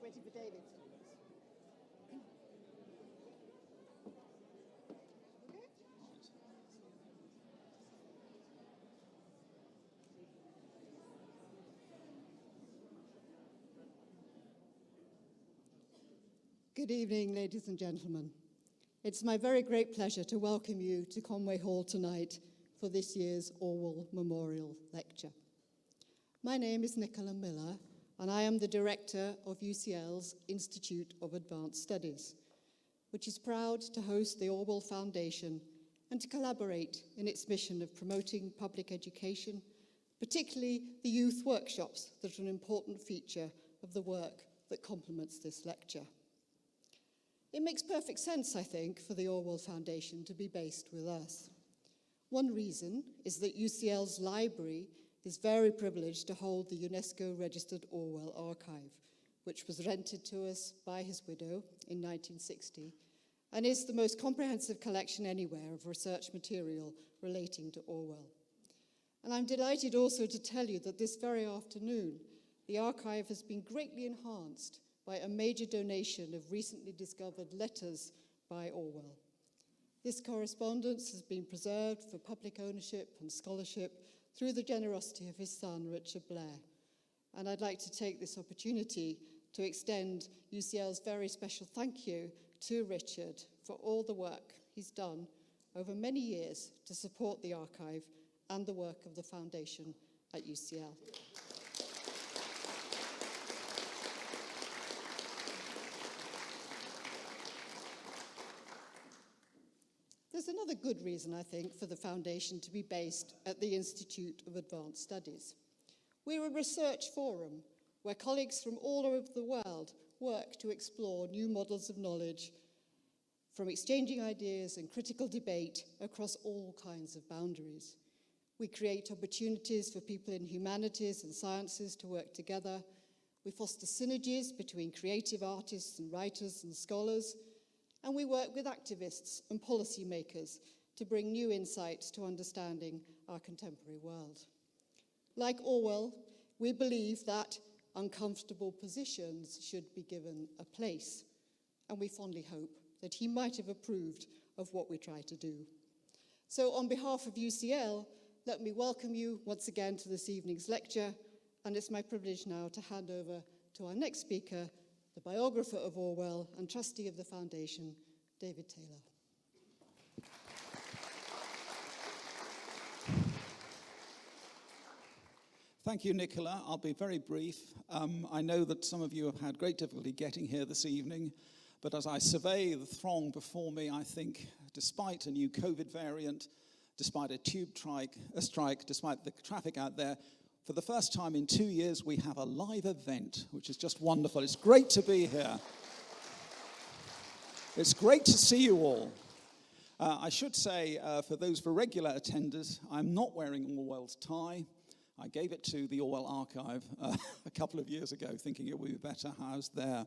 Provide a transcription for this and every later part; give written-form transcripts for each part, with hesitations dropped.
Waiting for David. Good evening, ladies and gentlemen. It's my very great pleasure to welcome you to Conway Hall tonight for this year's Orwell Memorial Lecture. My name is Nicola Miller, and I am the director of UCL's Institute of Advanced Studies, which is proud to host the Orwell Foundation and to collaborate in its mission of promoting public education, particularly the youth workshops that are an important feature of the work that complements this lecture. It makes perfect sense, I think, for the Orwell Foundation to be based with us. One reason is that UCL's library is very privileged to hold the UNESCO-registered Orwell Archive, which was rented to us by his widow in 1960, and is the most comprehensive collection anywhere of research material relating to Orwell. And I'm delighted also to tell you that this very afternoon, the archive has been greatly enhanced by a major donation of recently discovered letters by Orwell. This correspondence has been preserved for public ownership and scholarship through the generosity of his son, Richard Blair. And I'd like to take this opportunity to extend UCL's very special thank you to Richard for all the work he's done over many years to support the archive and the work of the foundation at UCL. There's another good reason, I think, for the foundation to be based at the Institute of Advanced Studies. We're a research forum where colleagues from all over the world work to explore new models of knowledge, from exchanging ideas and critical debate across all kinds of boundaries. We create opportunities for people in humanities and sciences to work together. We foster synergies between creative artists and writers and scholars. And we work with activists and policymakers to bring new insights to understanding our contemporary world. Like Orwell, we believe that uncomfortable positions should be given a place, and we fondly hope that he might have approved of what we try to do. So on behalf of UCL, let me welcome you once again to this evening's lecture, and it's my privilege now to hand over to our next speaker, the biographer of Orwell and trustee of the foundation, David Taylor. Thank you, Nicola. I'll be very brief. I know that some of you have had great difficulty getting here this evening, but as I survey the throng before me, I think despite a new COVID variant, despite a tube strike, despite the traffic out there, for the first time in 2 years, we have a live event, which is just wonderful. It's great to be here. It's great to see you all. I should say, for regular attenders, I'm not wearing Orwell's tie. I gave it to the Orwell Archive a couple of years ago, thinking it would be better housed there.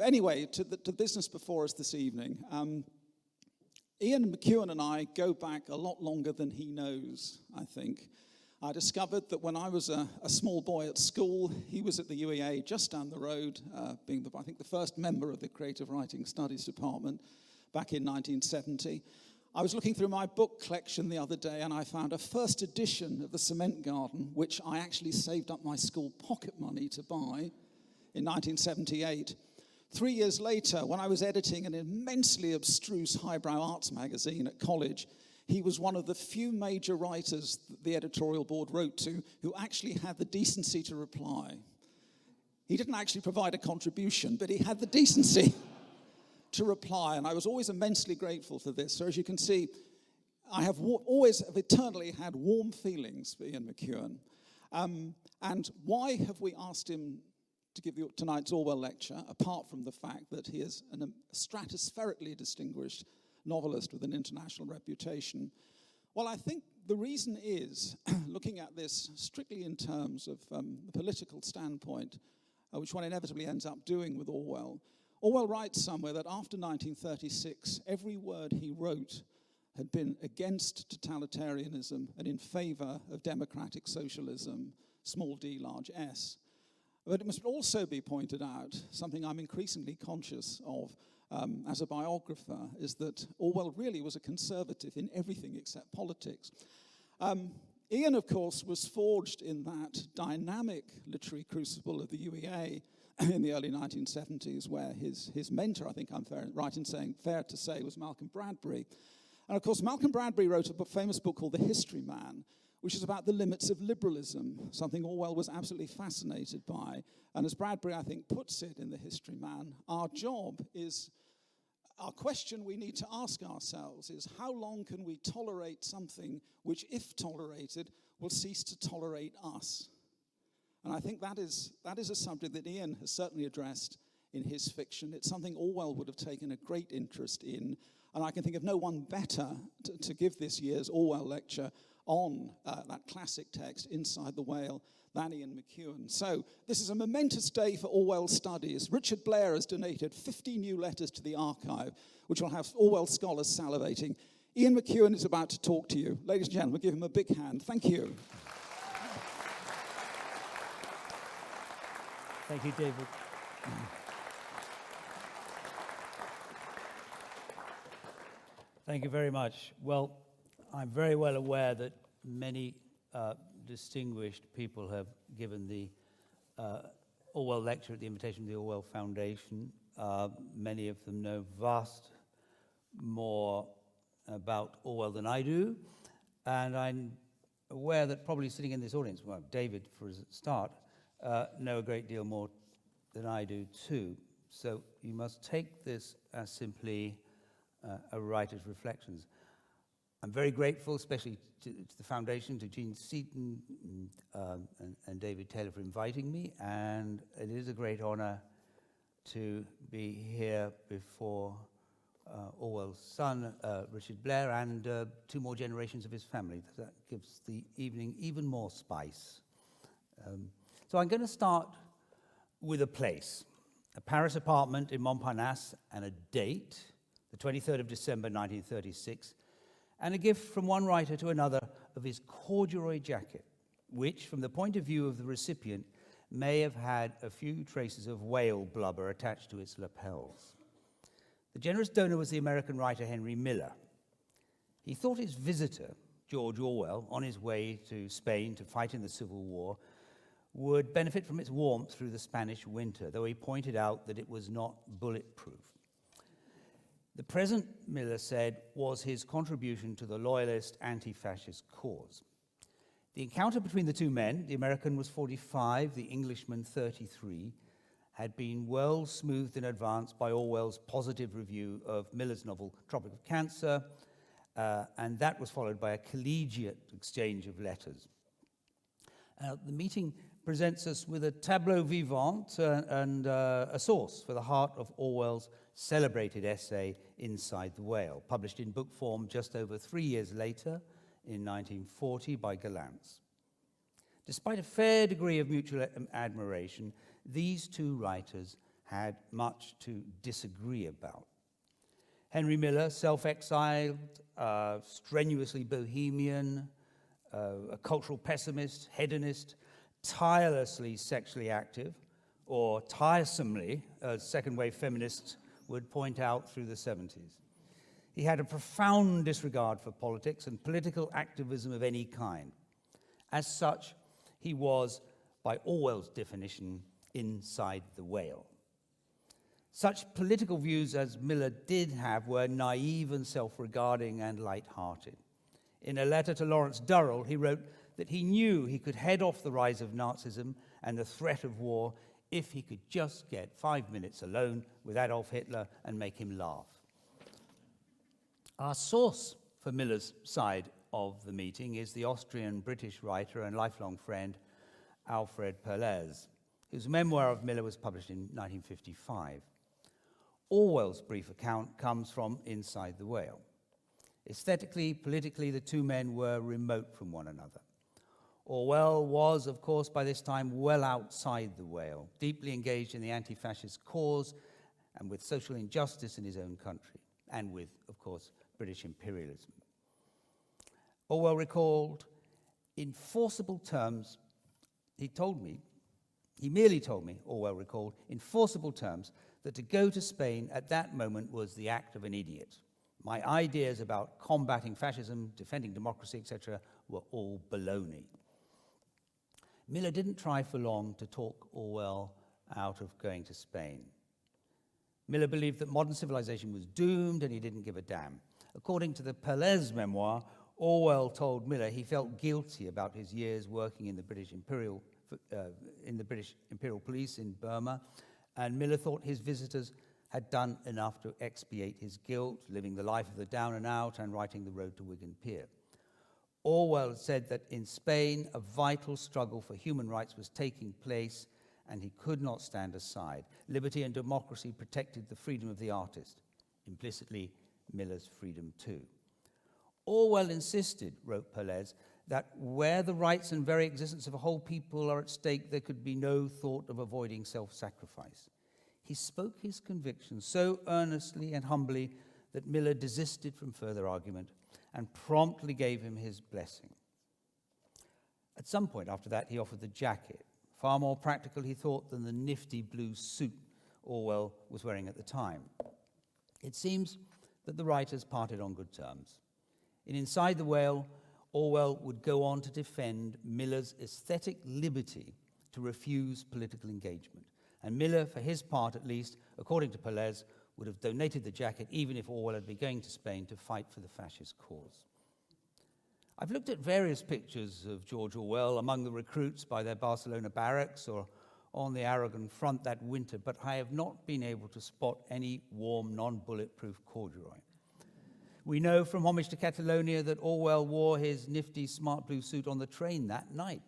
Anyway, to the business before us this evening. Ian Mckeown and I go back a lot longer than he knows, I think. I discovered that when I was a small boy at school, he was at the UEA just down the road, being, I think, the first member of the Creative Writing Studies Department back in 1970. I was looking through my book collection the other day, and I found a first edition of The Cement Garden, which I actually saved up my school pocket money to buy in 1978. 3 years later, when I was editing an immensely abstruse highbrow arts magazine at college, he was one of the few major writers that the editorial board wrote to who actually had the decency to reply. He didn't actually provide a contribution, but he had the decency to reply, and I was always immensely grateful for this. So as you can see, I have always eternally had warm feelings for Ian Mckeown. And why have we asked him to give you tonight's Orwell lecture, apart from the fact that he is a stratospherically distinguished novelist with an international reputation? Well, I think the reason is, looking at this strictly in terms of the political standpoint, which one inevitably ends up doing with Orwell. Orwell writes somewhere that after 1936, every word he wrote had been against totalitarianism and in favor of democratic socialism. small d, large S. But it must also be pointed out, something I'm increasingly conscious of as a biographer, is that Orwell really was a conservative in everything except politics. Ian, of course, was forged in that dynamic literary crucible of the UEA in the early 1970s, where his mentor, I think I'm fair to say, was Malcolm Bradbury. And of course, Malcolm Bradbury wrote a famous book called The History Man, which is about the limits of liberalism, something Orwell was absolutely fascinated by. And as Bradbury, I think, puts it in The History Man, our question we need to ask ourselves is, how long can we tolerate something which, if tolerated, will cease to tolerate us? And I think that is a subject that Ian has certainly addressed in his fiction. It's something Orwell would have taken a great interest in, and I can think of no one better to give this year's Orwell lecture on that classic text, Inside the Whale, than Ian Mckeown. So this is a momentous day for Orwell studies. Richard Blair has donated 50 new letters to the archive, which will have Orwell scholars salivating. Ian Mckeown is about to talk to you. Ladies and gentlemen, give him a big hand. Thank you. Thank you, David. Thank you very much. Well, I'm very well aware that many distinguished people have given the Orwell lecture at the invitation of the Orwell Foundation. Many of them know vast more about Orwell than I do, and I'm aware that probably sitting in this audience, well, David, for a start, know a great deal more than I do too. So you must take this as simply a writer's reflections. I'm very grateful, especially to the Foundation, to Jean Seaton and David Taylor for inviting me, and it is a great honor to be here before Orwell's son, Richard Blair, and 2 more generations of his family. That gives the evening even more spice. So I'm going to start with a place, a Paris apartment in Montparnasse, and a date, the 23rd of December, 1936, and a gift from one writer to another of his corduroy jacket, which, from the point of view of the recipient, may have had a few traces of whale blubber attached to its lapels. The generous donor was the American writer Henry Miller. He thought his visitor, George Orwell, on his way to Spain to fight in the Civil War, would benefit from its warmth through the Spanish winter, though he pointed out that it was not bulletproof. The present, Miller said, was his contribution to the loyalist anti-fascist cause. The encounter between the 2 men, the American was 45, the Englishman 33, had been well smoothed in advance by Orwell's positive review of Miller's novel Tropic of Cancer, and that was followed by a collegiate exchange of letters. The meeting presents us with a tableau vivant and a source for the heart of Orwell's celebrated essay, Inside the Whale, published in book form just over 3 years later, in 1940, by Gollancz. Despite a fair degree of mutual admiration, these 2 writers had much to disagree about. Henry Miller, self-exiled, strenuously bohemian, a cultural pessimist, hedonist, tirelessly sexually active, or tiresomely, as second-wave feminists would point out through the 70s. He had a profound disregard for politics and political activism of any kind. As such, he was, by Orwell's definition, inside the whale. Such political views as Miller did have were naive and self-regarding and light-hearted. In a letter to Lawrence Durrell, he wrote that he knew he could head off the rise of Nazism and the threat of war if he could just get 5 minutes alone with Adolf Hitler and make him laugh. Our source for Miller's side of the meeting is the Austrian-British writer and lifelong friend Alfred Perlez, whose memoir of Miller was published in 1955. Orwell's brief account comes from Inside the Whale. Aesthetically, politically, the 2 men were remote from one another. Orwell was, of course, by this time well outside the whale, deeply engaged in the anti-fascist cause and with social injustice in his own country, and with, of course, British imperialism. Orwell recalled, in forcible terms, He merely told me, Orwell recalled, in forcible terms, that to go to Spain at that moment was the act of an idiot. My ideas about combating fascism, defending democracy, etc., were all baloney. Miller didn't try for long to talk Orwell out of going to Spain. Miller believed that modern civilization was doomed and he didn't give a damn. According to the Pelez memoir, Orwell told Miller he felt guilty about his years working in the British Imperial Police in Burma, and Miller thought his visitors had done enough to expiate his guilt, living the life of the down and out and writing The Road to Wigan Pier. Orwell said that in Spain, a vital struggle for human rights was taking place, and he could not stand aside. Liberty and democracy protected the freedom of the artist, implicitly Miller's freedom too. Orwell insisted, wrote Pelez, that where the rights and very existence of a whole people are at stake, there could be no thought of avoiding self-sacrifice. He spoke his convictions so earnestly and humbly that Miller desisted from further argument and promptly gave him his blessing. At some point after that, he offered the jacket, far more practical, he thought, than the nifty blue suit Orwell was wearing at the time. It seems that the writers parted on good terms. In Inside the Whale, Orwell would go on to defend Miller's aesthetic liberty to refuse political engagement. And Miller, for his part at least, according to Pelez, would have donated the jacket even if Orwell had been going to Spain to fight for the fascist cause. I've looked at various pictures of George Orwell among the recruits by their Barcelona barracks or on the Aragon front that winter, but I have not been able to spot any warm, non-bulletproof corduroy. We know from Homage to Catalonia that Orwell wore his nifty smart blue suit on the train that night.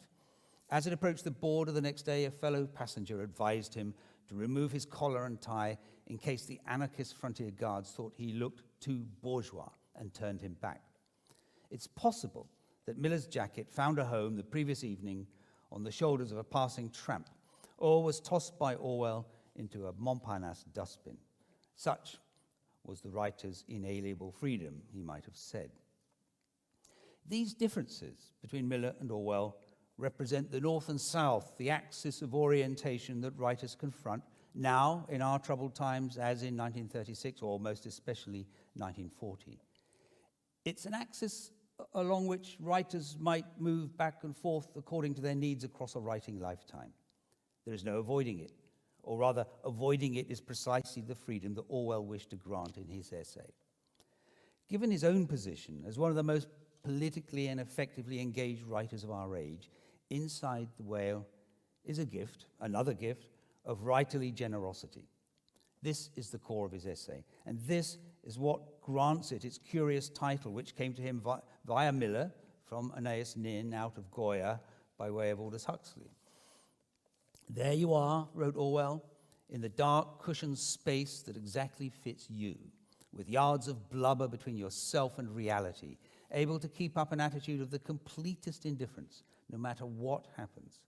As it approached the border the next day, a fellow passenger advised him to remove his collar and tie in case the anarchist frontier guards thought he looked too bourgeois and turned him back. It's possible that Miller's jacket found a home the previous evening on the shoulders of a passing tramp, or was tossed by Orwell into a Montparnasse dustbin. Such was the writer's inalienable freedom, he might have said. These differences between Miller and Orwell represent the North and South, the axis of orientation that writers confront now in our troubled times as in 1936 or most especially 1940. It's an axis along which writers might move back and forth according to their needs across a writing lifetime. There is no avoiding it, or rather, avoiding it is precisely the freedom that Orwell wished to grant in his essay. Given his own position as one of the most politically and effectively engaged writers of our age, Inside the Whale is a gift, another gift, of writerly generosity. This is the core of his essay, and this is what grants it its curious title, which came to him via Miller from Anais Nin out of Goya by way of Aldous Huxley. There you are, wrote Orwell, in the dark cushioned space that exactly fits you, with yards of blubber between yourself and reality, able to keep up an attitude of the completest indifference, no matter what happens.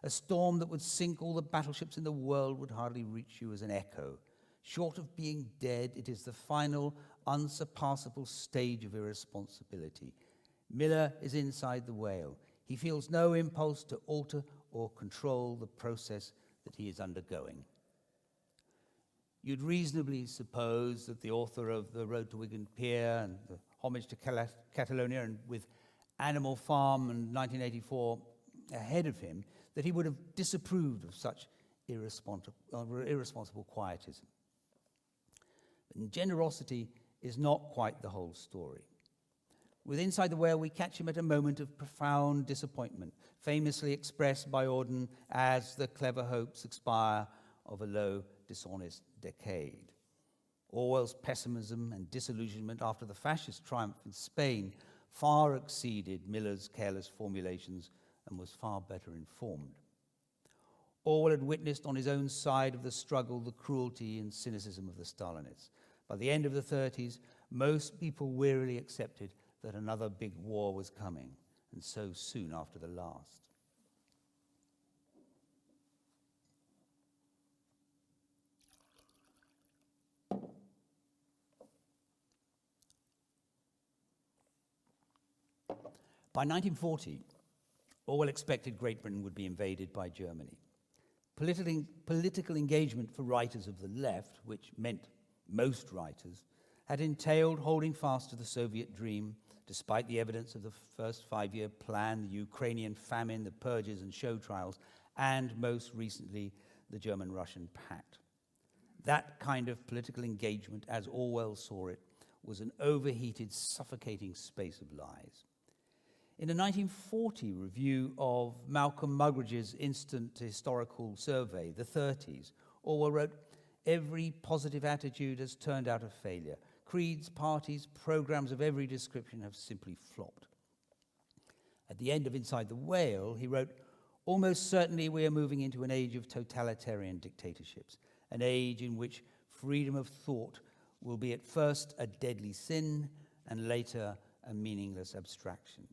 A storm that would sink all the battleships in the world would hardly reach you as an echo. Short of being dead, it is the final, unsurpassable stage of irresponsibility. Miller is inside the whale. He feels no impulse to alter or control the process that he is undergoing. You'd reasonably suppose that the author of The Road to Wigan Pier and the Homage to Catalonia, and with Animal Farm and 1984 ahead of him, that he would have disapproved of such irresponsible quietism. But generosity is not quite the whole story. With Inside the Whale, we catch him at a moment of profound disappointment, famously expressed by Auden as the clever hopes expire of a low, dishonest decade. Orwell's pessimism and disillusionment after the fascist triumph in Spain far exceeded Miller's careless formulations and was far better informed. Orwell had witnessed on his own side of the struggle the cruelty and cynicism of the Stalinists. By the end of the 30s, most people wearily accepted that another big war was coming, and so soon after the last. By 1940, Orwell expected Great Britain would be invaded by Germany. Political engagement for writers of the left, which meant most writers, had entailed holding fast to the Soviet dream, despite the evidence of the first 5-year plan, the Ukrainian famine, the purges and show trials, and most recently, the German-Russian pact. That kind of political engagement, as Orwell saw it, was an overheated, suffocating space of lies. In a 1940 review of Malcolm Muggeridge's instant historical survey, The 30s, Orwell wrote, "Every positive attitude has turned out a failure. Creeds, parties, programs of every description have simply flopped." At the end of Inside the Whale, he wrote, "Almost certainly we are moving into an age of totalitarian dictatorships, an age in which freedom of thought will be at first a deadly sin and later a meaningless abstraction."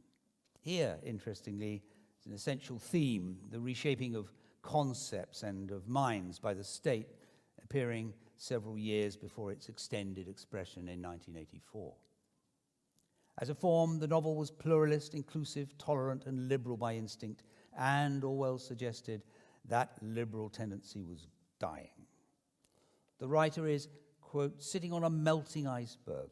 Here, interestingly, is an essential theme, the reshaping of concepts and of minds by the state, appearing several years before its extended expression in 1984. As a form, the novel was pluralist, inclusive, tolerant, and liberal by instinct, and Orwell suggested that liberal tendency was dying. The writer is, quote, "sitting on a melting iceberg."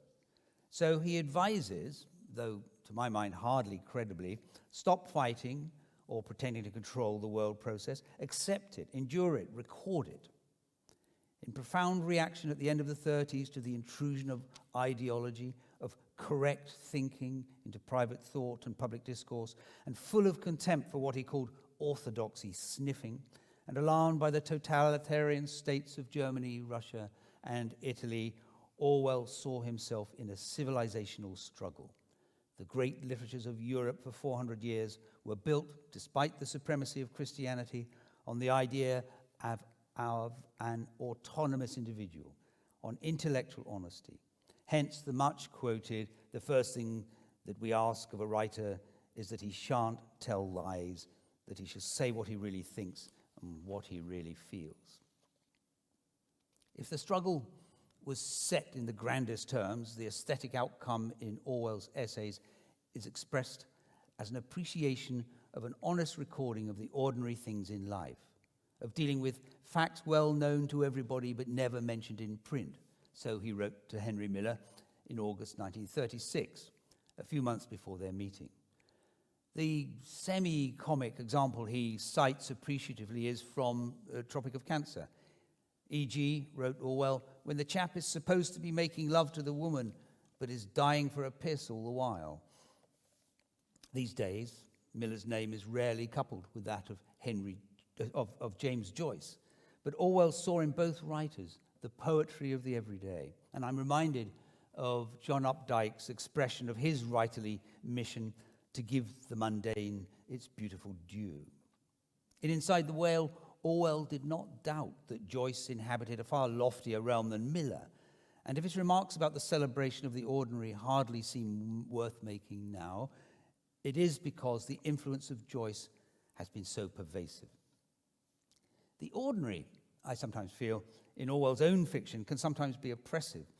So he advises, though to my mind hardly credibly, stop fighting or pretending to control the world process, accept it, endure it, record it. In profound reaction at the end of the 30s to the intrusion of ideology, of correct thinking into private thought and public discourse, and full of contempt for what he called orthodoxy sniffing, and alarmed by the totalitarian states of Germany, Russia, and Italy, Orwell saw himself in a civilizational struggle. The great literatures of Europe for 400 years were built, despite the supremacy of Christianity, on the idea of an autonomous individual, on intellectual honesty. Hence the much quoted, "The first thing that we ask of a writer is that he shan't tell lies, that he shall say what he really thinks and what he really feels." If the struggle was set in the grandest terms, the aesthetic outcome in Orwell's essays is expressed as an appreciation of an honest recording of the ordinary things in life, of dealing with facts well known to everybody but never mentioned in print. So he wrote to Henry Miller in August 1936, a few months before their meeting. The semi-comic example he cites appreciatively is from Tropic of Cancer. E.g., wrote Orwell, "when the chap is supposed to be making love to the woman, but is dying for a piss all the while." These days, Miller's name is rarely coupled with that of James Joyce, but Orwell saw in both writers the poetry of the everyday. And I'm reminded of John Updike's expression of his writerly mission to give the mundane its beautiful due. In Inside the Whale, Orwell did not doubt that Joyce inhabited a far loftier realm than Miller, and if his remarks about the celebration of the ordinary hardly seem worth making now, it is because the influence of Joyce has been so pervasive. The ordinary, I sometimes feel, in Orwell's own fiction can sometimes be oppressive.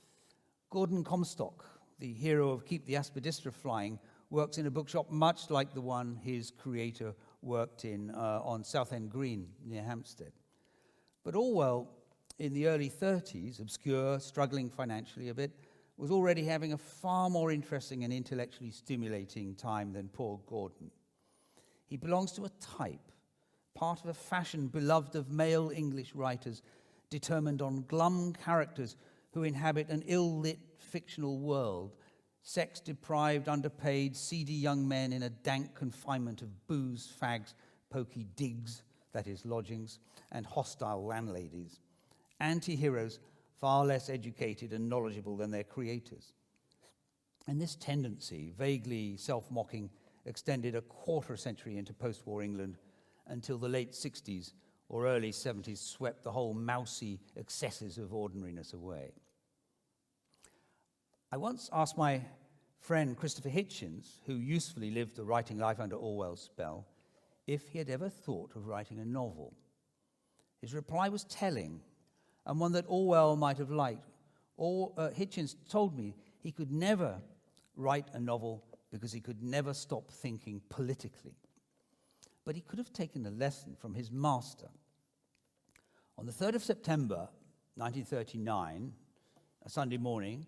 Gordon Comstock, the hero of Keep the Aspidistra Flying, works in a bookshop much like the one his creator worked in on Southend Green near Hampstead. But Orwell, in the early 30s, obscure, struggling financially a bit, was already having a far more interesting and intellectually stimulating time than poor Gordon. He belongs to a type, part of a fashion beloved of male English writers, determined on glum characters who inhabit an ill-lit fictional world, sex-deprived, underpaid, seedy young men in a dank confinement of booze, fags, pokey digs, that is, lodgings, and hostile landladies. Anti-heroes far less educated and knowledgeable than their creators. And this tendency, vaguely self-mocking, extended a quarter century into post-war England until the late 60s or early 70s swept the whole mousy excesses of ordinariness away. I once asked my friend Christopher Hitchens, who usefully lived the writing life under Orwell's spell, if he had ever thought of writing a novel. His reply was telling, and one that Orwell might have liked. Hitchens told me he could never write a novel because he could never stop thinking politically. but he could have taken a lesson from his master. On the 3rd of September, 1939, a Sunday morning,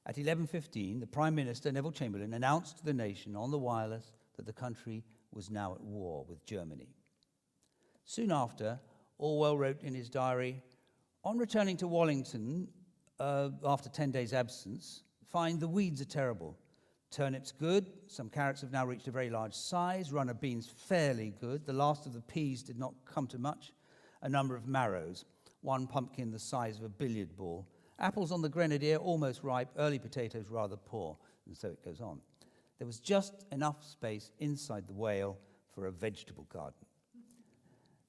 at 11:15, the Prime Minister, Neville Chamberlain, announced to the nation on the wireless that the country was now at war with Germany. Soon after, Orwell wrote in his diary, "On returning to Wallington after 10 days' absence, find the weeds are terrible. Turnips good, some carrots have now reached a very large size, runner beans fairly good, the last of the peas did not come to much, a number of marrows, one pumpkin the size of a billiard ball, apples on the grenadier almost ripe, early potatoes rather poor," and so it goes on. There was just enough space inside the whale for a vegetable garden.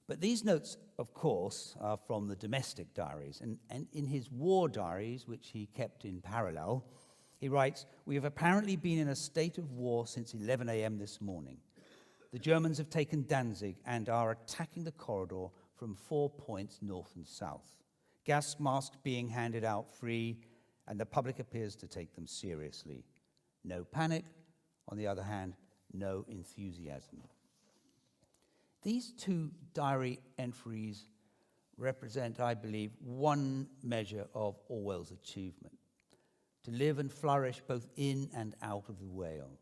But these notes, of course, are from the domestic diaries, and in his war diaries, which he kept in parallel, he writes, "We have apparently been in a state of war since 11 a.m. this morning. The Germans have taken Danzig and are attacking the corridor from 4 points north and south. Gas masks being handed out free, and the public appears to take them seriously. No panic, on the other hand, no enthusiasm." These two diary entries represent, I believe, one measure of Orwell's achievement: to live and flourish both in and out of the whale.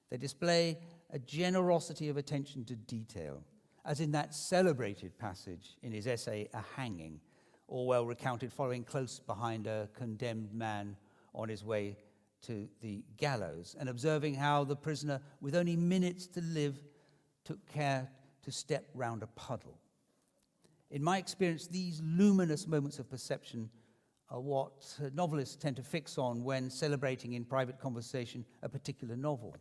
They display a generosity of attention to detail, as in that celebrated passage in his essay, A Hanging, Orwell recounted following close behind a condemned man on his way to the gallows and observing how the prisoner, with only minutes to live, took care to step round a puddle. In my experience, these luminous moments of perception are what novelists tend to fix on when celebrating in private conversation a particular novel.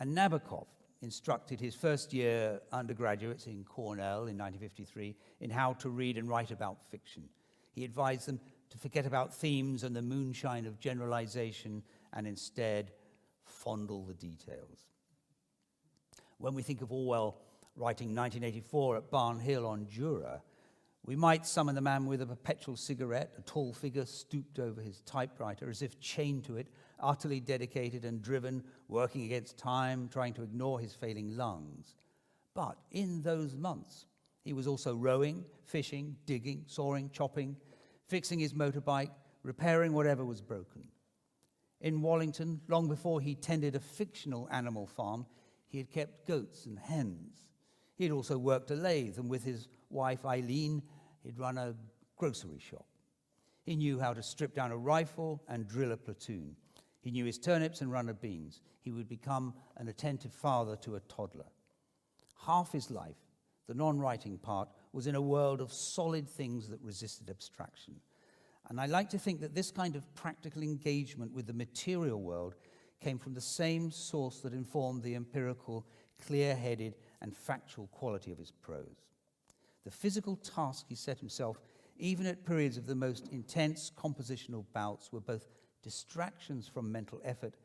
And Nabokov instructed his first-year undergraduates in Cornell in 1953 in how to read and write about fiction. He advised them to forget about themes and the moonshine of generalization and instead fondle the details. When we think of Orwell writing 1984 at Barn Hill on Jura, we might summon the man with a perpetual cigarette, a tall figure stooped over his typewriter, as if chained to it, utterly dedicated and driven, working against time, trying to ignore his failing lungs. But in those months, he was also rowing, fishing, digging, sawing, chopping, fixing his motorbike, repairing whatever was broken. In Wallington, long before he tended a fictional animal farm, he had kept goats and hens. He had also worked a lathe, and with his wife Eileen, he'd run a grocery shop. He knew how to strip down a rifle and drill a platoon. He knew his turnips and runner beans. He would become an attentive father to a toddler. Half his life, the non-writing part, was in a world of solid things that resisted abstraction. And I like to think that this kind of practical engagement with the material world came from the same source that informed the empirical, clear-headed, and factual quality of his prose. The physical task he set himself, even at periods of the most intense compositional bouts, were both distractions from mental effort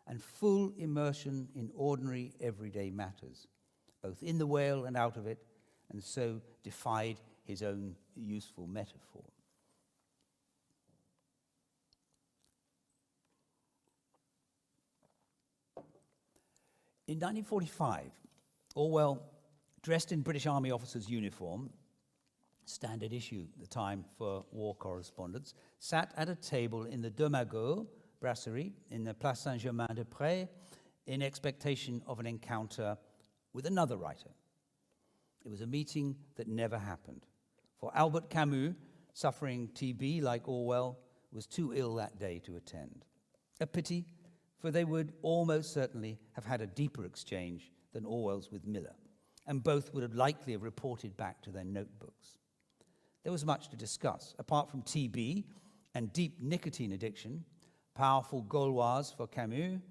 and full immersion in ordinary, everyday matters, both in the whale and out of it, and so defied his own useful metaphor. In 1945, Orwell, dressed in British Army officer's uniform, standard issue at the time for war correspondents, sat at a table in the De Magot brasserie in the Place Saint-Germain-des-Prés in expectation of an encounter with another writer. It was a meeting that never happened, for Albert Camus, suffering TB like Orwell, was too ill that day to attend. A pity, for they would almost certainly have had a deeper exchange than Orwell's with Miller, and both would have likely have reported back to their notebooks. There was much to discuss. Apart from TB and deep nicotine addiction, powerful Gauloise for Camus,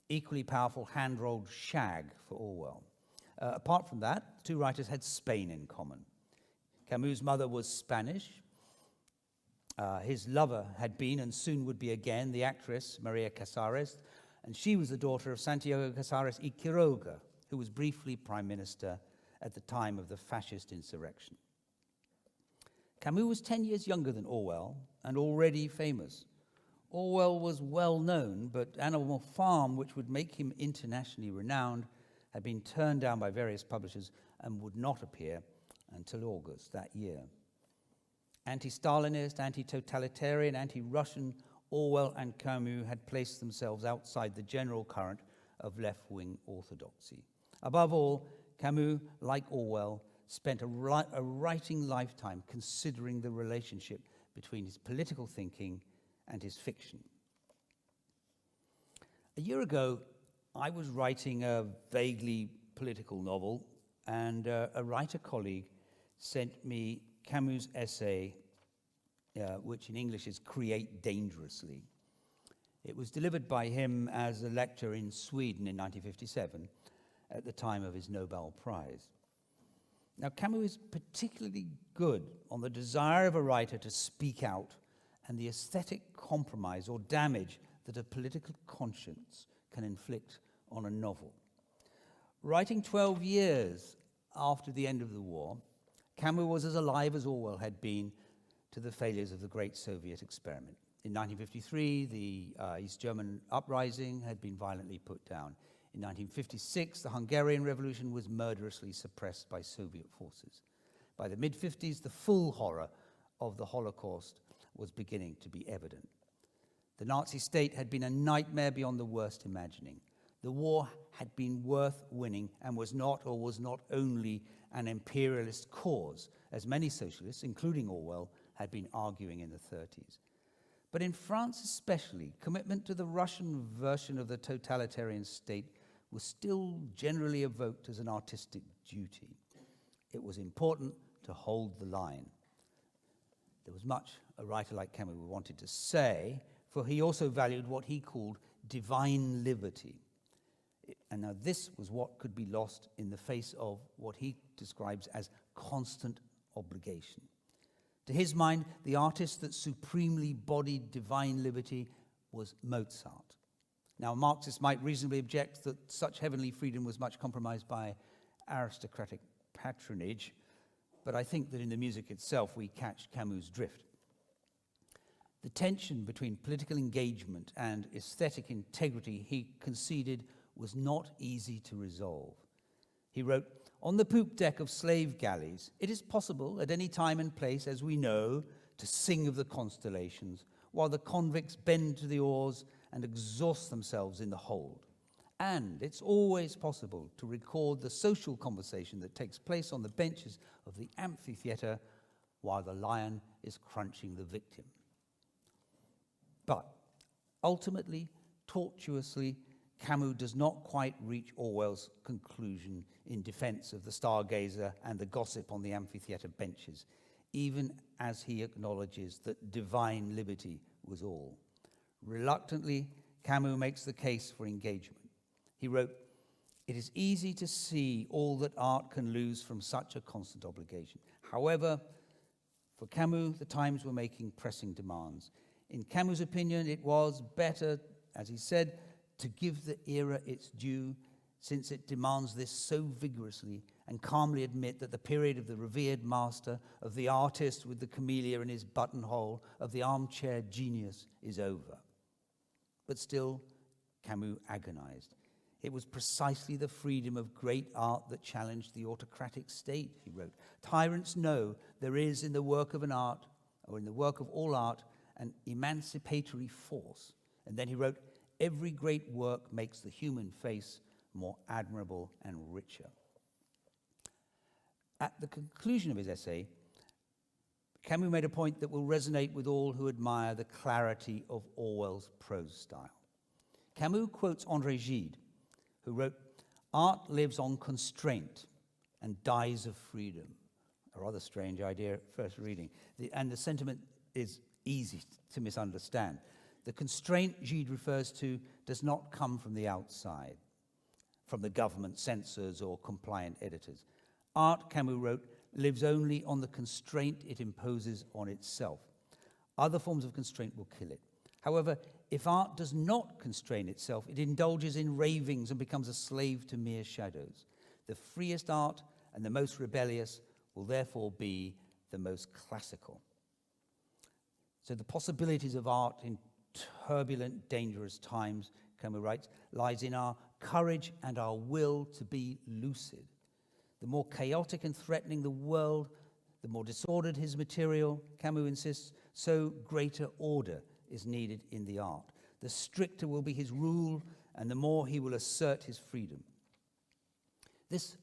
equally powerful hand-rolled shag for Orwell. Apart from that, the two writers had Spain in common. Camus' mother was Spanish. His lover had been, and soon would be again, the actress Maria Casares, and she was the daughter of Santiago Casares y Quiroga, who was briefly prime minister at the time of the fascist insurrection. Camus was 10 years younger than Orwell and already famous. Orwell was well known, but Animal Farm, which would make him internationally renowned, had been turned down by various publishers and would not appear until August that year. Anti-Stalinist, anti-totalitarian, anti-Russian, Orwell and Camus had placed themselves outside the general current of left-wing orthodoxy. Above all, Camus, like Orwell, spent a writing lifetime considering the relationship between his political thinking and his fiction. A year ago, I was writing a vaguely political novel, and a writer colleague sent me Camus' essay, which in English is Create Dangerously. It was delivered by him as a lecture in Sweden in 1957, at the time of his Nobel Prize. Now, Camus is particularly good on the desire of a writer to speak out and the aesthetic compromise or damage that a political conscience can inflict on a novel. Writing 12 years after the end of the war, Camus was as alive as Orwell had been to the failures of the great Soviet experiment. In 1953, the East German uprising had been violently put down. In 1956, the Hungarian Revolution was murderously suppressed by Soviet forces. By the mid-50s, the full horror of the Holocaust was beginning to be evident. The Nazi state had been a nightmare beyond the worst imagining. The war had been worth winning and was not only an imperialist cause, as many socialists, including Orwell, had been arguing in the 30s. But in France especially, commitment to the Russian version of the totalitarian state was still generally evoked as an artistic duty. It was important to hold the line. There was much a writer like Camus wanted to say, for he also valued what he called divine liberty. And now this was what could be lost in the face of what he describes as constant obligation. To his mind, the artist that supremely embodied divine liberty was Mozart. Now, Marxists might reasonably object that such heavenly freedom was much compromised by aristocratic patronage, but I think that in the music itself we catch Camus' drift. The tension between political engagement and aesthetic integrity, he conceded, was not easy to resolve. He wrote, "On the poop deck of slave galleys, it is possible at any time and place, as we know, to sing of the constellations, while the convicts bend to the oars and exhaust themselves in the hold. And it's always possible to record the social conversation that takes place on the benches of the amphitheatre while the lion is crunching the victim." But ultimately, tortuously, Camus does not quite reach Orwell's conclusion in defense of the stargazer and the gossip on the amphitheatre benches, even as he acknowledges that divine liberty was all. Reluctantly, Camus makes the case for engagement. He wrote, "It is easy to see all that art can lose from such a constant obligation. However, for Camus, the times were making pressing demands. In Camus' opinion, it was better, as he said, to give the era its due, since it demands this so vigorously, and calmly admit that the period of the revered master, of the artist with the camellia in his buttonhole, of the armchair genius is over." But still, Camus agonized. It was precisely the freedom of great art that challenged the autocratic state, he wrote. "Tyrants know there is in the work of an art, or in the work of all art, an emancipatory force." And then he wrote, "Every great work makes the human face more admirable and richer." At the conclusion of his essay, Camus made a point that will resonate with all who admire the clarity of Orwell's prose style. Camus quotes André Gide, who wrote, "Art lives on constraint and dies of freedom." A rather strange idea at first reading. And the sentiment is easy to misunderstand. The constraint Gide refers to does not come from the outside, from the government censors or compliant editors. Art, Camus wrote, lives only on the constraint it imposes on itself. Other forms of constraint will kill it. However, if art does not constrain itself, it indulges in ravings and becomes a slave to mere shadows. The freest art and the most rebellious will therefore be the most classical. So the possibilities of art in turbulent, dangerous times, Camus writes, lies in our courage and our will to be lucid. The more chaotic and threatening the world, the more disordered his material, Camus insists, so greater order is needed in the art. The stricter will be his rule, and the more he will assert his freedom. This,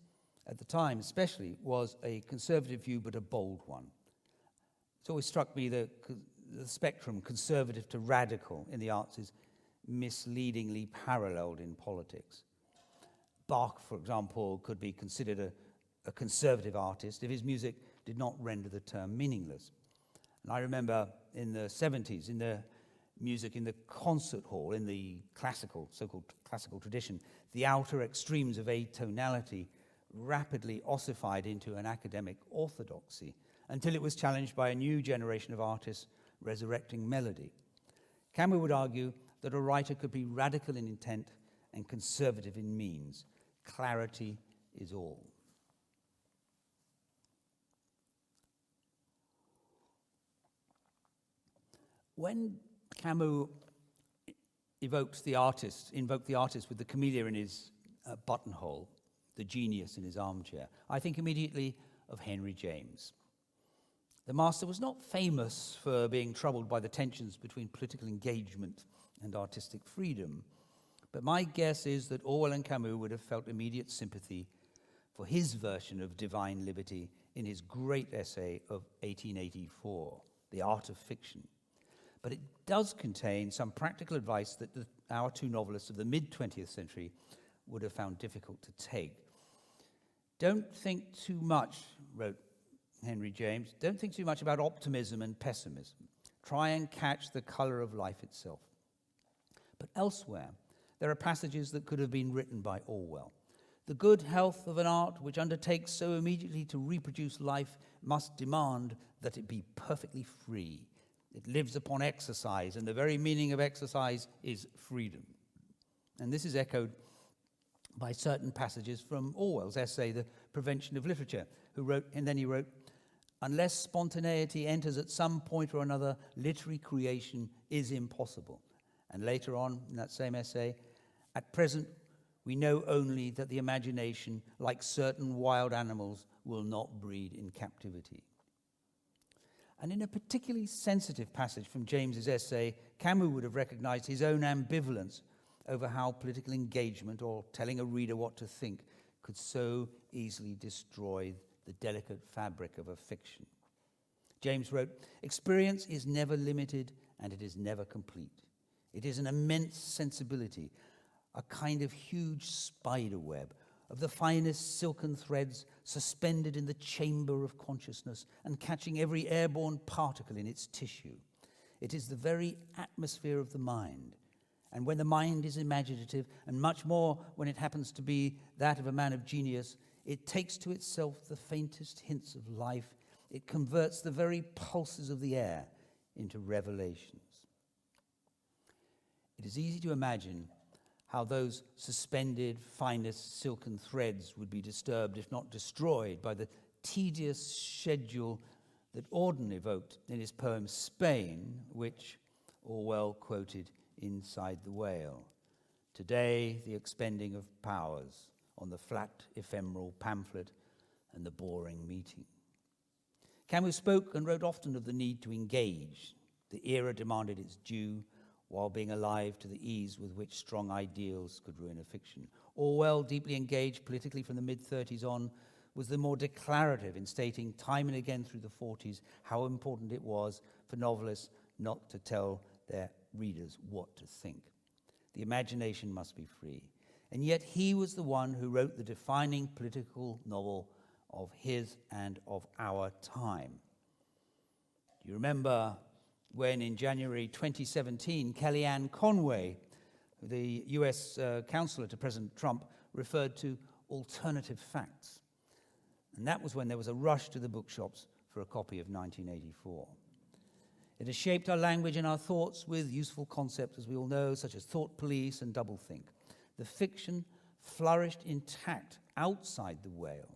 at the time especially, was a conservative view, but a bold one. It's always struck me that the spectrum, conservative to radical, in the arts is misleadingly paralleled in politics. Bach, for example, could be considered a conservative artist if his music did not render the term meaningless. And I remember in the 70s, in the music in the concert hall, in the classical, so-called classical tradition, the outer extremes of atonality rapidly ossified into an academic orthodoxy until it was challenged by a new generation of artists resurrecting melody. Camus would argue that a writer could be radical in intent and conservative in means. Clarity is all. When Camus invoked the artist with the camellia in his buttonhole, the genius in his armchair, I think immediately of Henry James. The master was not famous for being troubled by the tensions between political engagement and artistic freedom, but my guess is that Orwell and Camus would have felt immediate sympathy for his version of divine liberty in his great essay of 1884, The Art of Fiction. But it does contain some practical advice that our two novelists of the mid-20th century would have found difficult to take. Don't think too much, wrote Henry James, don't think too much about optimism and pessimism. Try and catch the color of life itself. But elsewhere, there are passages that could have been written by Orwell. The good health of an art which undertakes so immediately to reproduce life must demand that it be perfectly free. It lives upon exercise, and the very meaning of exercise is freedom. And this is echoed by certain passages from Orwell's essay, The Prevention of Literature, he wrote, unless spontaneity enters at some point or another, literary creation is impossible. And later on, in that same essay, at present, we know only that the imagination, like certain wild animals, will not breed in captivity. And in a particularly sensitive passage from James's essay, Camus would have recognized his own ambivalence over how political engagement or telling a reader what to think could so easily destroy the delicate fabric of a fiction. James wrote, "Experience is never limited and it is never complete. It is an immense sensibility, a kind of huge spider web of the finest silken threads suspended in the chamber of consciousness and catching every airborne particle in its tissue. It is the very atmosphere of the mind. And when the mind is imaginative, and much more when it happens to be that of a man of genius, it takes to itself the faintest hints of life. It converts the very pulses of the air into revelations." It is easy to imagine how those suspended, finest silken threads would be disturbed, if not destroyed, by the tedious schedule that Auden evoked in his poem Spain, which Orwell quoted inside the Whale. Today, the expending of powers on the flat, ephemeral pamphlet and the boring meeting. Camus spoke and wrote often of the need to engage. The era demanded its due, while being alive to the ease with which strong ideals could ruin a fiction. Orwell, deeply engaged politically from the mid-30s on, was the more declarative in stating time and again through the 40s how important it was for novelists not to tell their readers what to think. The imagination must be free. And yet he was the one who wrote the defining political novel of his and of our time. Do you remember when in January 2017, Kellyanne Conway, the US counselor to President Trump, referred to alternative facts? And that was when there was a rush to the bookshops for a copy of 1984. It has shaped our language and our thoughts with useful concepts, as we all know, such as thought police and doublethink. The fiction flourished intact outside the Whale.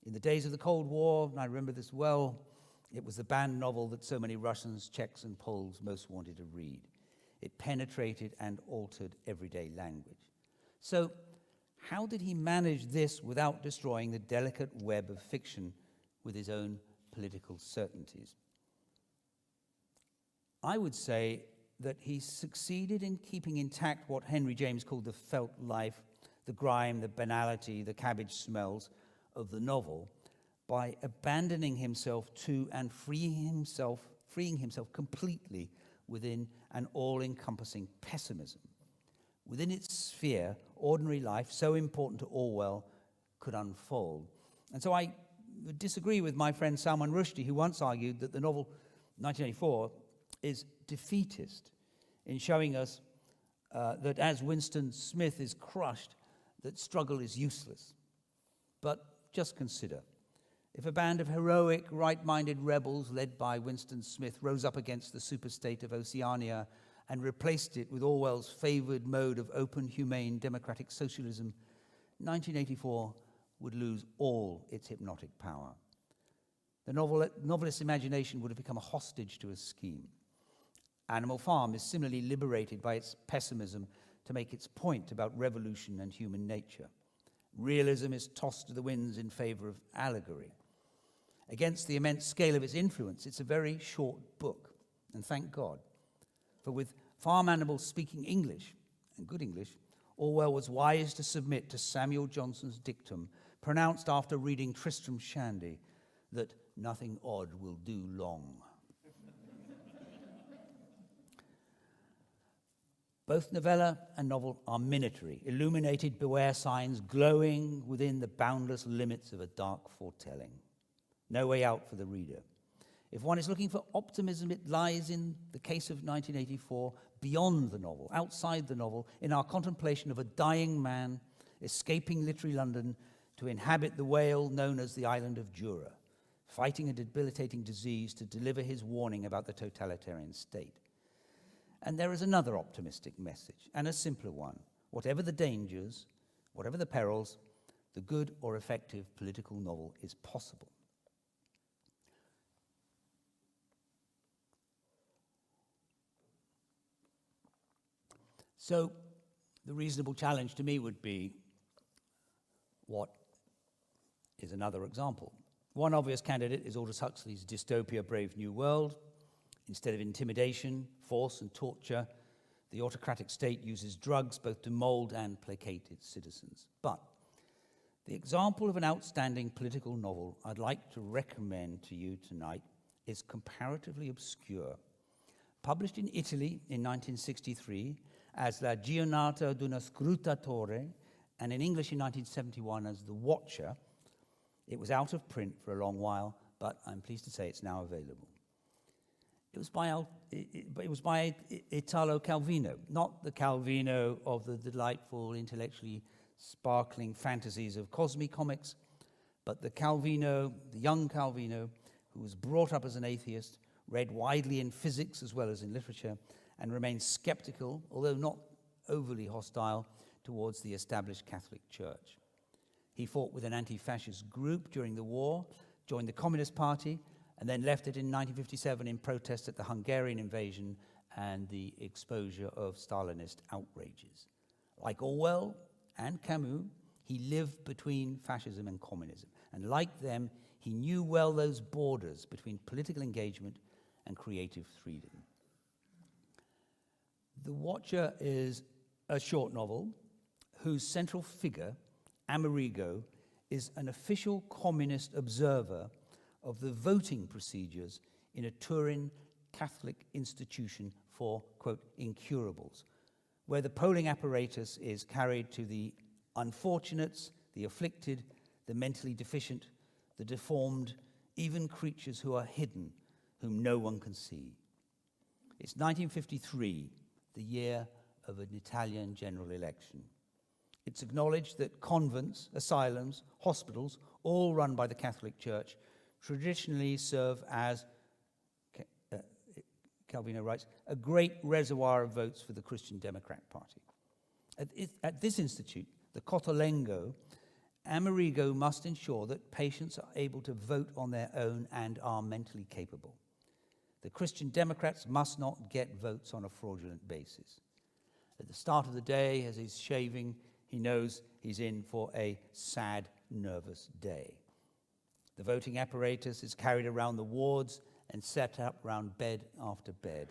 In the days of the Cold War, and I remember this well, it was the banned novel that so many Russians, Czechs, and Poles most wanted to read. It penetrated and altered everyday language. So, How did he manage this without destroying the delicate web of fiction with his own political certainties? I would say that he succeeded in keeping intact what Henry James called the felt life, the grime, the banality, the cabbage smells of the novel, by abandoning himself to and freeing himself completely within an all-encompassing pessimism. Within its sphere, ordinary life, so important to Orwell, could unfold. And so I disagree with my friend Salman Rushdie, who once argued that the novel 1984 is defeatist in showing us that as Winston Smith is crushed, that struggle is useless. But just consider, if a band of heroic, right-minded rebels led by Winston Smith rose up against the superstate of Oceania and replaced it with Orwell's favored mode of open, humane, democratic socialism, 1984 would lose all its hypnotic power. The novelist's imagination would have become a hostage to a scheme. Animal Farm is similarly liberated by its pessimism to make its point about revolution and human nature. Realism is tossed to the winds in favor of allegory. Against the immense scale of its influence, it's a very short book, and thank God. For with farm animals speaking English, and good English, Orwell was wise to submit to Samuel Johnson's dictum, pronounced after reading Tristram Shandy, that nothing odd will do long. Both novella and novel are minatory, illuminated beware signs glowing within the boundless limits of a dark foretelling. No way out for the reader. If one is looking for optimism, it lies in the case of 1984, beyond the novel, outside the novel, in our contemplation of a dying man escaping literary London to inhabit the whale known as the island of Jura, fighting a debilitating disease to deliver his warning about the totalitarian state. And there is another optimistic message, and a simpler one. Whatever the dangers, whatever the perils, the good or effective political novel is possible. So, the reasonable challenge to me would be, what is another example? One obvious candidate is Aldous Huxley's dystopia Brave New World. Instead of intimidation, force, and torture, the autocratic state uses drugs both to mold and placate its citizens. But the example of an outstanding political novel I'd like to recommend to you tonight is comparatively obscure. Published in Italy in 1963 as La Giornata d'uno scrutatore, and in English in 1971 as The Watcher, it was out of print for a long while, but I'm pleased to say it's now available. It was by Italo Calvino, not the Calvino of the delightful, intellectually sparkling fantasies of Cosmi comics, but the Calvino, the young Calvino, who was brought up as an atheist, read widely in physics as well as in literature, and remained skeptical, although not overly hostile, towards the established Catholic Church. He fought with an anti-fascist group during the war, joined the Communist Party, and then left it in 1957 in protest at the Hungarian invasion and the exposure of Stalinist outrages. Like Orwell and Camus, he lived between fascism and communism. And like them, he knew well those borders between political engagement and creative freedom. The Watcher is a short novel whose central figure, Amerigo, is an official communist observer of the voting procedures in a Turin Catholic institution for, quote, incurables, where the polling apparatus is carried to the unfortunates, the afflicted, the mentally deficient, the deformed, even creatures who are hidden, whom no one can see. It's 1953, the year of an Italian general election. It's acknowledged that convents, asylums, hospitals, all run by the Catholic Church, traditionally serve as, Calvino writes, a great reservoir of votes for the Christian Democrat Party. At this institute, the Cotolengo, Amerigo must ensure that patients are able to vote on their own and are mentally capable. The Christian Democrats must not get votes on a fraudulent basis. At the start of the day, as he's shaving, he knows he's in for a sad, nervous day. The voting apparatus is carried around the wards and set up round bed after bed.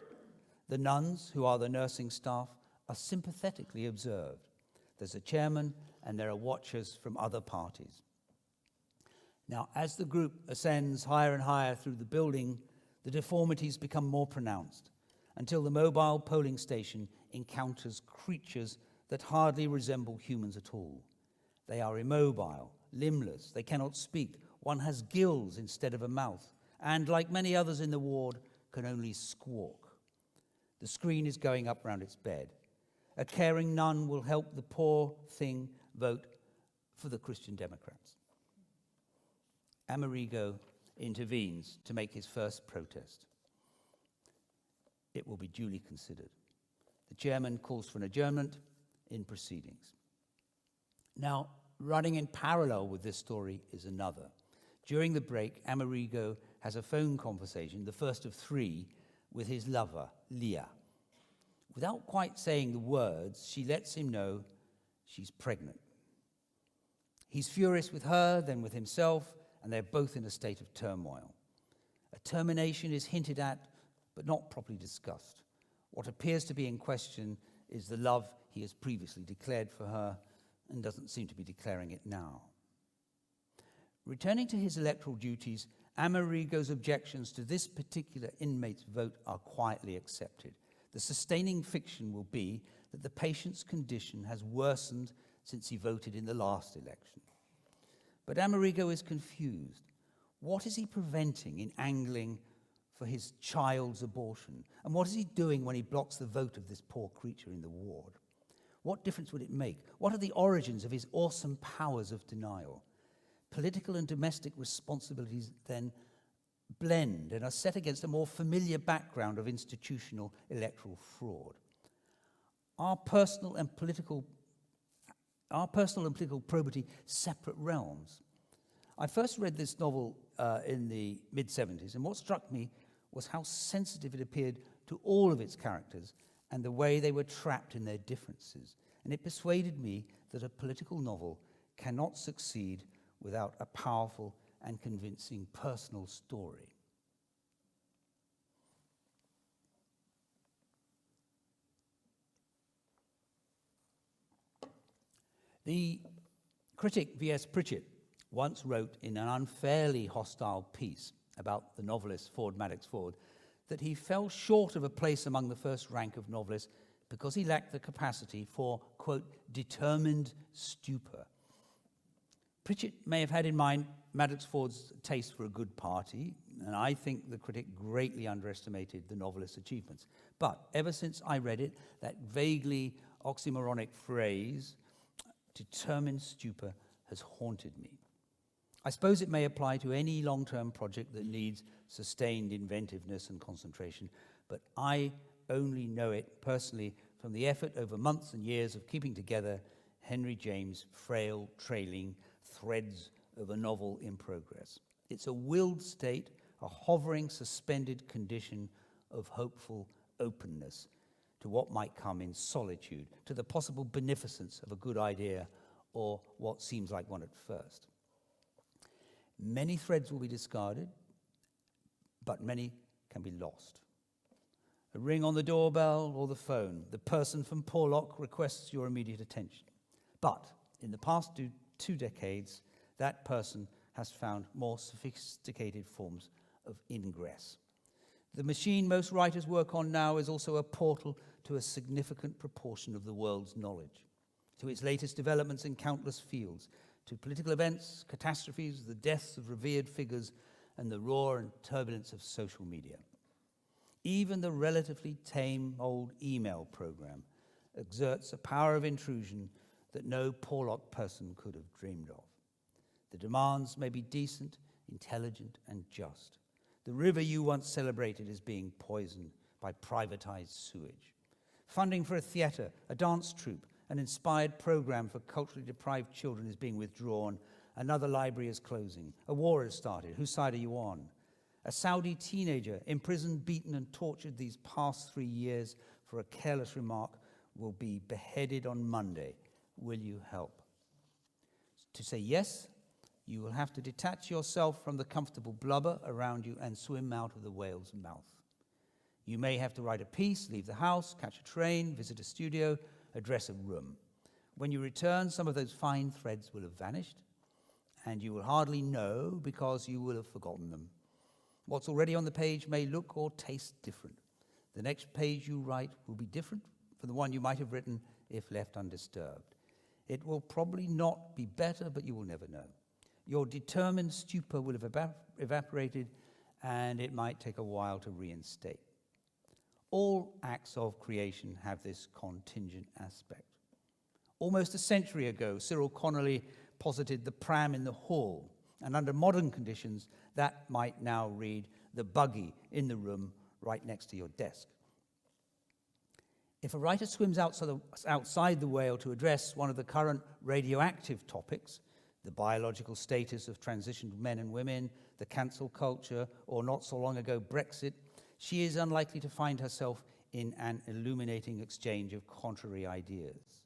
The nuns, who are the nursing staff, are sympathetically observed. There's a chairman and there are watchers from other parties. Now, as the group ascends higher and higher through the building, the deformities become more pronounced until the mobile polling station encounters creatures that hardly resemble humans at all. They are immobile, limbless, they cannot speak. One has gills instead of a mouth, and like many others in the ward, can only squawk. The screen is going up round its bed. A caring nun will help the poor thing vote for the Christian Democrats. Amerigo intervenes to make his first protest. It will be duly considered. The chairman calls for an adjournment in proceedings. Now, running in parallel with this story is another. During the break, Amerigo has a phone conversation, the first of 3, with his lover, Leah. Without quite saying the words, she lets him know she's pregnant. He's furious with her, then with himself, and they're both in a state of turmoil. A termination is hinted at, but not properly discussed. What appears to be in question is the love he has previously declared for her and doesn't seem to be declaring it now. Returning to his electoral duties, Amerigo's objections to this particular inmate's vote are quietly accepted. The sustaining fiction will be that the patient's condition has worsened since he voted in the last election. But Amerigo is confused. What is he preventing in angling for his child's abortion? And what is he doing when he blocks the vote of this poor creature in the ward? What difference would it make? What are the origins of his awesome powers of denial? Political and domestic responsibilities then blend and are set against a more familiar background of institutional electoral fraud. Are personal and political probity separate realms? I first read this novel in the mid-70s, and what struck me was how sensitive it appeared to all of its characters and the way they were trapped in their differences. And it persuaded me that a political novel cannot succeed without a powerful and convincing personal story. The critic V.S. Pritchett once wrote in an unfairly hostile piece about the novelist Ford Madox Ford that he fell short of a place among the first rank of novelists because he lacked the capacity for, quote, determined stupor. Pritchett may have had in mind Madox Ford's taste for a good party, and I think the critic greatly underestimated the novelist's achievements. But ever since I read it, that vaguely oxymoronic phrase, determined stupor, has haunted me. I suppose it may apply to any long-term project that needs sustained inventiveness and concentration, but I only know it personally from the effort over months and years of keeping together Henry James' frail, trailing threads of a novel in progress. It's a willed state, a hovering, suspended condition of hopeful openness to what might come in solitude, to the possible beneficence of a good idea or what seems like one at first. Many threads will be discarded, but many can be lost. A ring on the doorbell or the phone. The person from Porlock requests your immediate attention. But in the past 2 decades, that person has found more sophisticated forms of ingress. The machine most writers work on now is also a portal to a significant proportion of the world's knowledge, to its latest developments in countless fields, to political events, catastrophes, the deaths of revered figures, and the roar and turbulence of social media. Even the relatively tame old email program exerts a power of intrusion that no Porlock person could have dreamed of. The demands may be decent, intelligent, and just. The river you once celebrated is being poisoned by privatized sewage. Funding for a theatre, a dance troupe, an inspired program for culturally deprived children is being withdrawn. Another library is closing. A war has started. Whose side are you on? A Saudi teenager, imprisoned, beaten, and tortured these past 3 years for a careless remark, will be beheaded on Monday. Will you help? To say yes, you will have to detach yourself from the comfortable blubber around you and swim out of the whale's mouth. You may have to write a piece, leave the house, catch a train, visit a studio, address a room. When you return, some of those fine threads will have vanished, and you will hardly know because you will have forgotten them. What's already on the page may look or taste different. The next page you write will be different from the one you might have written if left undisturbed. It will probably not be better, but you will never know. Your determined stupor will have evaporated, and it might take a while to reinstate. All acts of creation have this contingent aspect. Almost a century ago, Cyril Connolly posited the pram in the hall, and under modern conditions, that might now read the buggy in the room right next to your desk. If a writer swims outside the whale to address one of the current radioactive topics, the biological status of transitioned men and women, the cancel culture, or not so long ago Brexit, she is unlikely to find herself in an illuminating exchange of contrary ideas.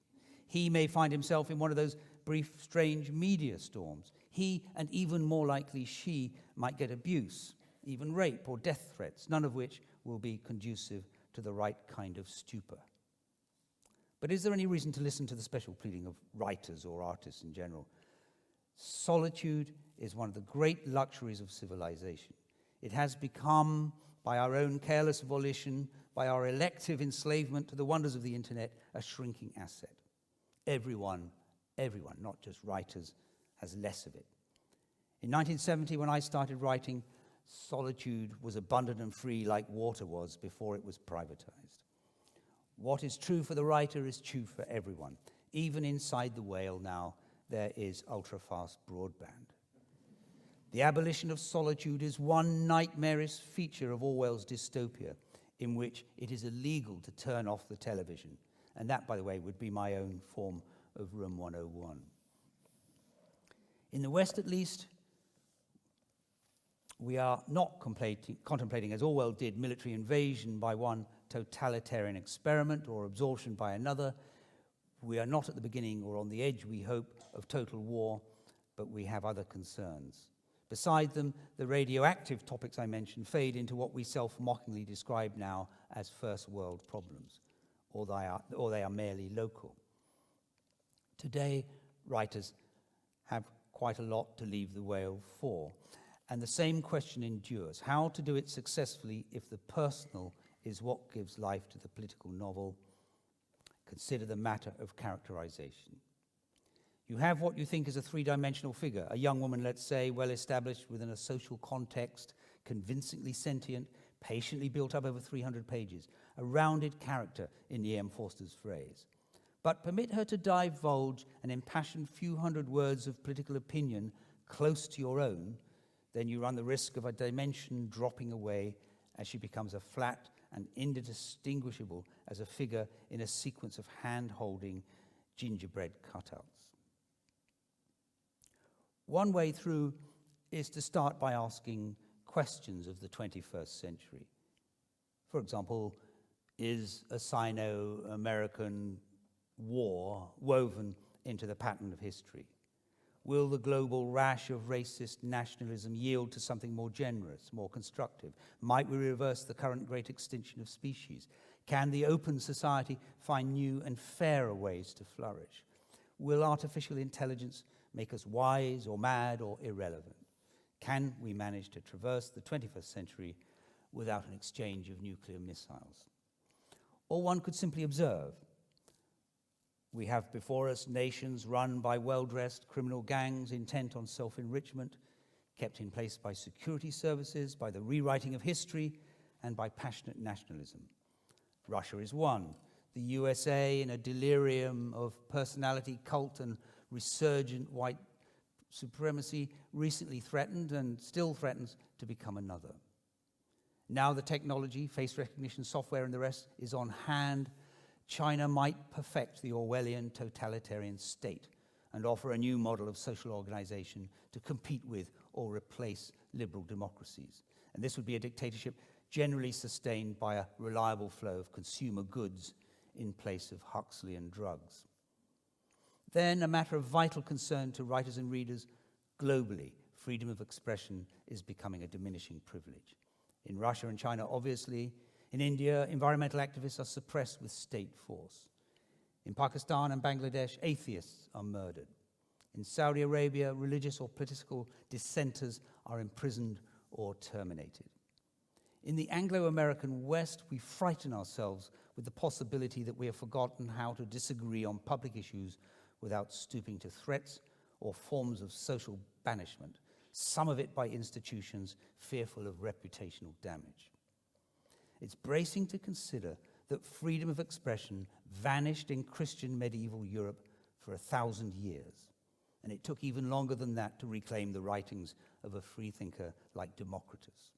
He may find himself in one of those brief, strange media storms. He, and even more likely she, might get abuse, even rape or death threats, none of which will be conducive to the right kind of stupor. But is there any reason to listen to the special pleading of writers or artists in general? Solitude is one of the great luxuries of civilization. It has become, by our own careless volition, by our elective enslavement to the wonders of the internet, a shrinking asset. Everyone, not just writers, has less of it. In 1970, when I started writing, solitude was abundant and free like water was before it was privatized. What is true for the writer is true for everyone. Even inside the whale now, there is ultra-fast broadband. The abolition of solitude is one nightmarish feature of Orwell's dystopia, in which it is illegal to turn off the television. And that, by the way, would be my own form of Room 101. In the West, at least, we are not contemplating, as Orwell did, military invasion by one totalitarian experiment or absorption by another. We are not at the beginning or on the edge, we hope, of total war, but we have other concerns. Beside them, the radioactive topics I mentioned fade into what we self-mockingly describe now as first world problems, or they are merely local. Today, writers have quite a lot to leave the whale for, and the same question endures: how to do it successfully if the personal is what gives life to the political novel? Consider the matter of characterization. You have what you think is a three-dimensional figure, a young woman, let's say, well-established within a social context, convincingly sentient, patiently built up over 300 pages, a rounded character, in E.M. Forster's phrase. But permit her to divulge an impassioned few hundred words of political opinion close to your own, then you run the risk of a dimension dropping away as she becomes a flat and indistinguishable as a figure in a sequence of hand-holding gingerbread cutouts. One way through is to start by asking questions of the 21st century. For example, is a Sino-American war woven into the pattern of history? Will the global rash of racist nationalism yield to something more generous, more constructive? Might we reverse the current great extinction of species? Can the open society find new and fairer ways to flourish? Will artificial intelligence make us wise or mad or irrelevant? Can we manage to traverse the 21st century without an exchange of nuclear missiles? Or one could simply observe. We have before us nations run by well-dressed criminal gangs intent on self-enrichment, kept in place by security services, by the rewriting of history, and by passionate nationalism. Russia is one. The USA, in a delirium of personality cult and resurgent white supremacy, recently threatened and still threatens to become another. Now the technology, face recognition software and the rest is on hand. China might perfect the Orwellian totalitarian state and offer a new model of social organization to compete with or replace liberal democracies. And this would be a dictatorship generally sustained by a reliable flow of consumer goods in place of Huxleyan drugs. then a matter of vital concern to writers and readers globally. Freedom of expression is becoming a diminishing privilege. In Russia and China, obviously. In India, environmental activists are suppressed with state force. In Pakistan and Bangladesh, atheists are murdered. In Saudi Arabia, religious or political dissenters are imprisoned or terminated. In the Anglo-American West, we frighten ourselves with the possibility that we have forgotten how to disagree on public issues without stooping to threats or forms of social banishment, some of it by institutions fearful of reputational damage. It's bracing to consider that freedom of expression vanished in Christian medieval Europe for 1,000 years, and it took even longer than that to reclaim the writings of a freethinker like Democritus.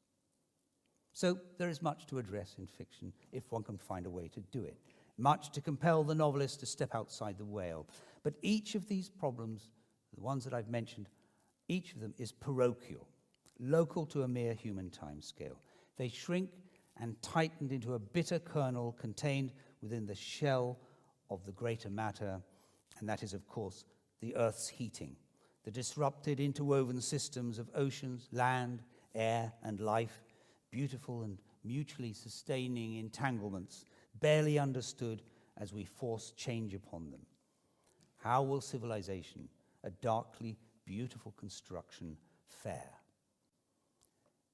So there is much to address in fiction if one can find a way to do it, much to compel the novelist to step outside the veil. But each of these problems, the ones that I've mentioned, each of them is parochial, local to a mere human timescale. They shrink and tightened into a bitter kernel contained within the shell of the greater matter, and that is, of course, the Earth's heating, the disrupted interwoven systems of oceans, land, air, and life, beautiful and mutually sustaining entanglements, barely understood as we force change upon them. How will civilization, a darkly beautiful construction, fare?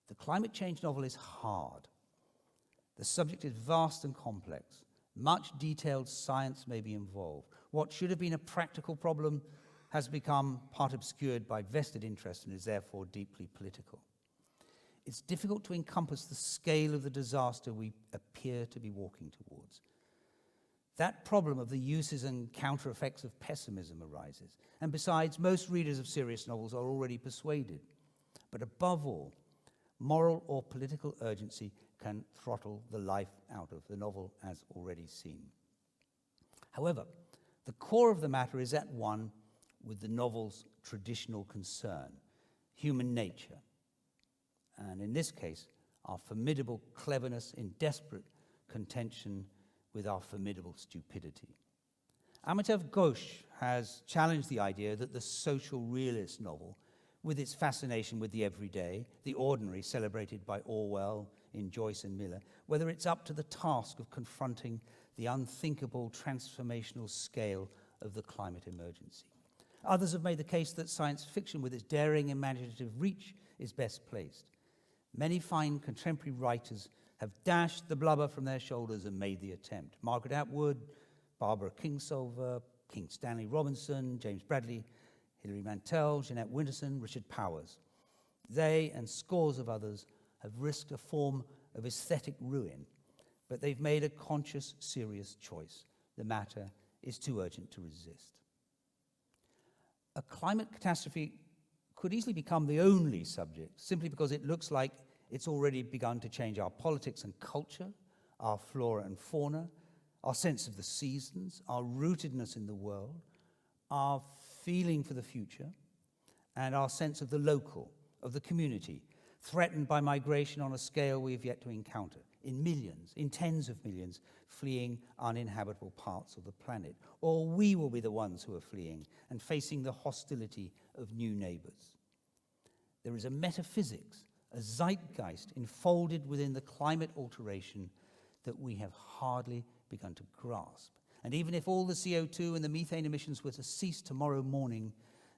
The climate change novel is hard. The subject is vast and complex. Much detailed science may be involved. What should have been a practical problem has become part obscured by vested interest and is therefore deeply political. It's difficult to encompass the scale of the disaster we appear to be walking towards. That problem of the uses and counter effects of pessimism arises. And besides, most readers of serious novels are already persuaded. But above all, moral or political urgency can throttle the life out of the novel, as already seen. However, the core of the matter is at one with the novel's traditional concern, human nature, and in this case, our formidable cleverness in desperate contention with our formidable stupidity. Amitav Ghosh has challenged the idea that the social realist novel, with its fascination with the everyday, the ordinary, celebrated by Orwell in Joyce and Miller, whether it's up to the task of confronting the unthinkable transformational scale of the climate emergency. Others have made the case that science fiction, with its daring imaginative reach, is best placed. Many fine contemporary writers have dashed the blubber from their shoulders and made the attempt. Margaret Atwood, Barbara Kingsolver, King Stanley Robinson, James Bradley, Hilary Mantel, Jeanette Winterson, Richard Powers. They and scores of others have risked a form of aesthetic ruin, but they've made a conscious, serious choice. The matter is too urgent to resist. A climate catastrophe could easily become the only subject, simply because it looks like it's already begun to change our politics and culture, our flora and fauna, our sense of the seasons, our rootedness in the world, our feeling for the future, and our sense of the local, of the community, threatened by migration on a scale we have yet to encounter, in millions, in tens of millions, fleeing uninhabitable parts of the planet. Or we will be the ones who are fleeing and facing the hostility of new neighbors. There is a metaphysics, a zeitgeist enfolded within the climate alteration that we have hardly begun to grasp. And even if all the CO2 and the methane emissions were to cease tomorrow morning,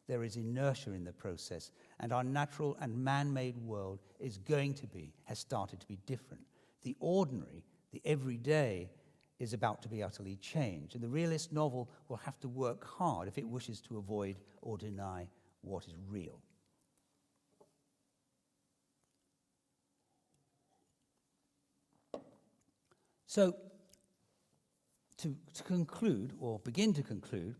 there is inertia in the process, and our natural and man-made world has started to be different. The ordinary, the everyday, is about to be utterly changed, and the realist novel will have to work hard if it wishes to avoid or deny what is real. So, to conclude, or begin to conclude,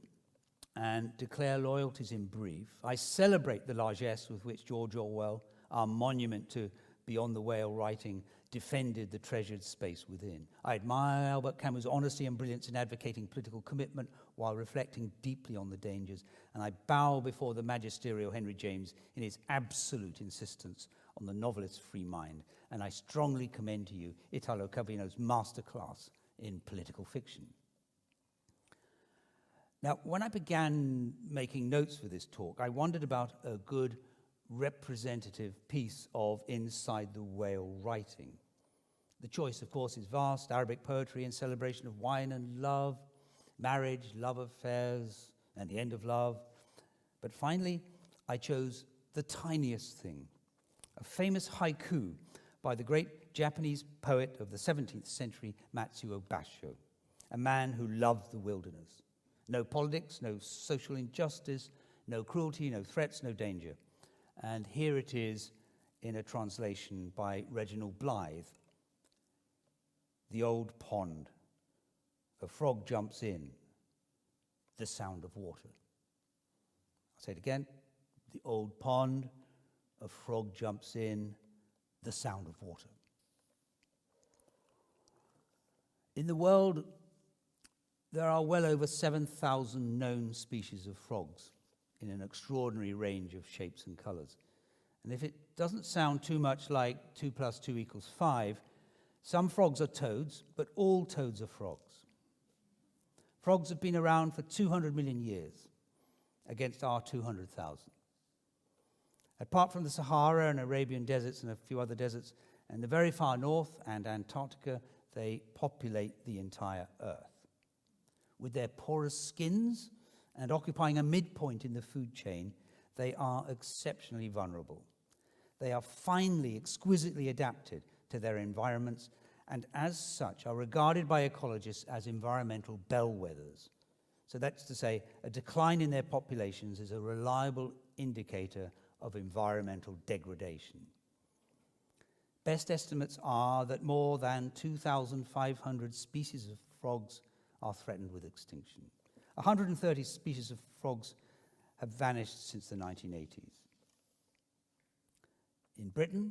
and declare loyalties in brief, I celebrate the largesse with which George Orwell, our monument to beyond the whale writing, defended the treasured space within. I admire Albert Camus' honesty and brilliance in advocating political commitment while reflecting deeply on the dangers, and I bow before the magisterial Henry James in his absolute insistence on the novelist's free mind, and I strongly commend to you Italo Calvino's masterclass in political fiction. Now, when I began making notes for this talk, I wondered about a good representative piece of inside the whale writing. The choice, of course, is vast: Arabic poetry in celebration of wine and love, marriage, love affairs, and the end of love. But finally, I chose the tiniest thing, a famous haiku by the great Japanese poet of the 17th century, Matsuo Basho, a man who loved the wilderness. No politics, no social injustice, no cruelty, no threats, no danger. And here it is in a translation by Reginald Blythe. The old pond, a frog jumps in, the sound of water. I'll say it again. The old pond, a frog jumps in, the sound of water. In the world, there are well over 7,000 known species of frogs in an extraordinary range of shapes and colors. And if it doesn't sound too much like 2 + 2 = 5, some frogs are toads, but all toads are frogs. Frogs have been around for 200 million years, against our 200,000. Apart from the Sahara and Arabian deserts and a few other deserts, and the very far north and Antarctica, they populate the entire Earth. With their porous skins and occupying a midpoint in the food chain, they are exceptionally vulnerable. They are finely, exquisitely adapted to their environments, and as such are regarded by ecologists as environmental bellwethers. So that's to say, a decline in their populations is a reliable indicator of environmental degradation. Best estimates are that more than 2,500 species of frogs are threatened with extinction. 130 species of frogs have vanished since the 1980s. In Britain,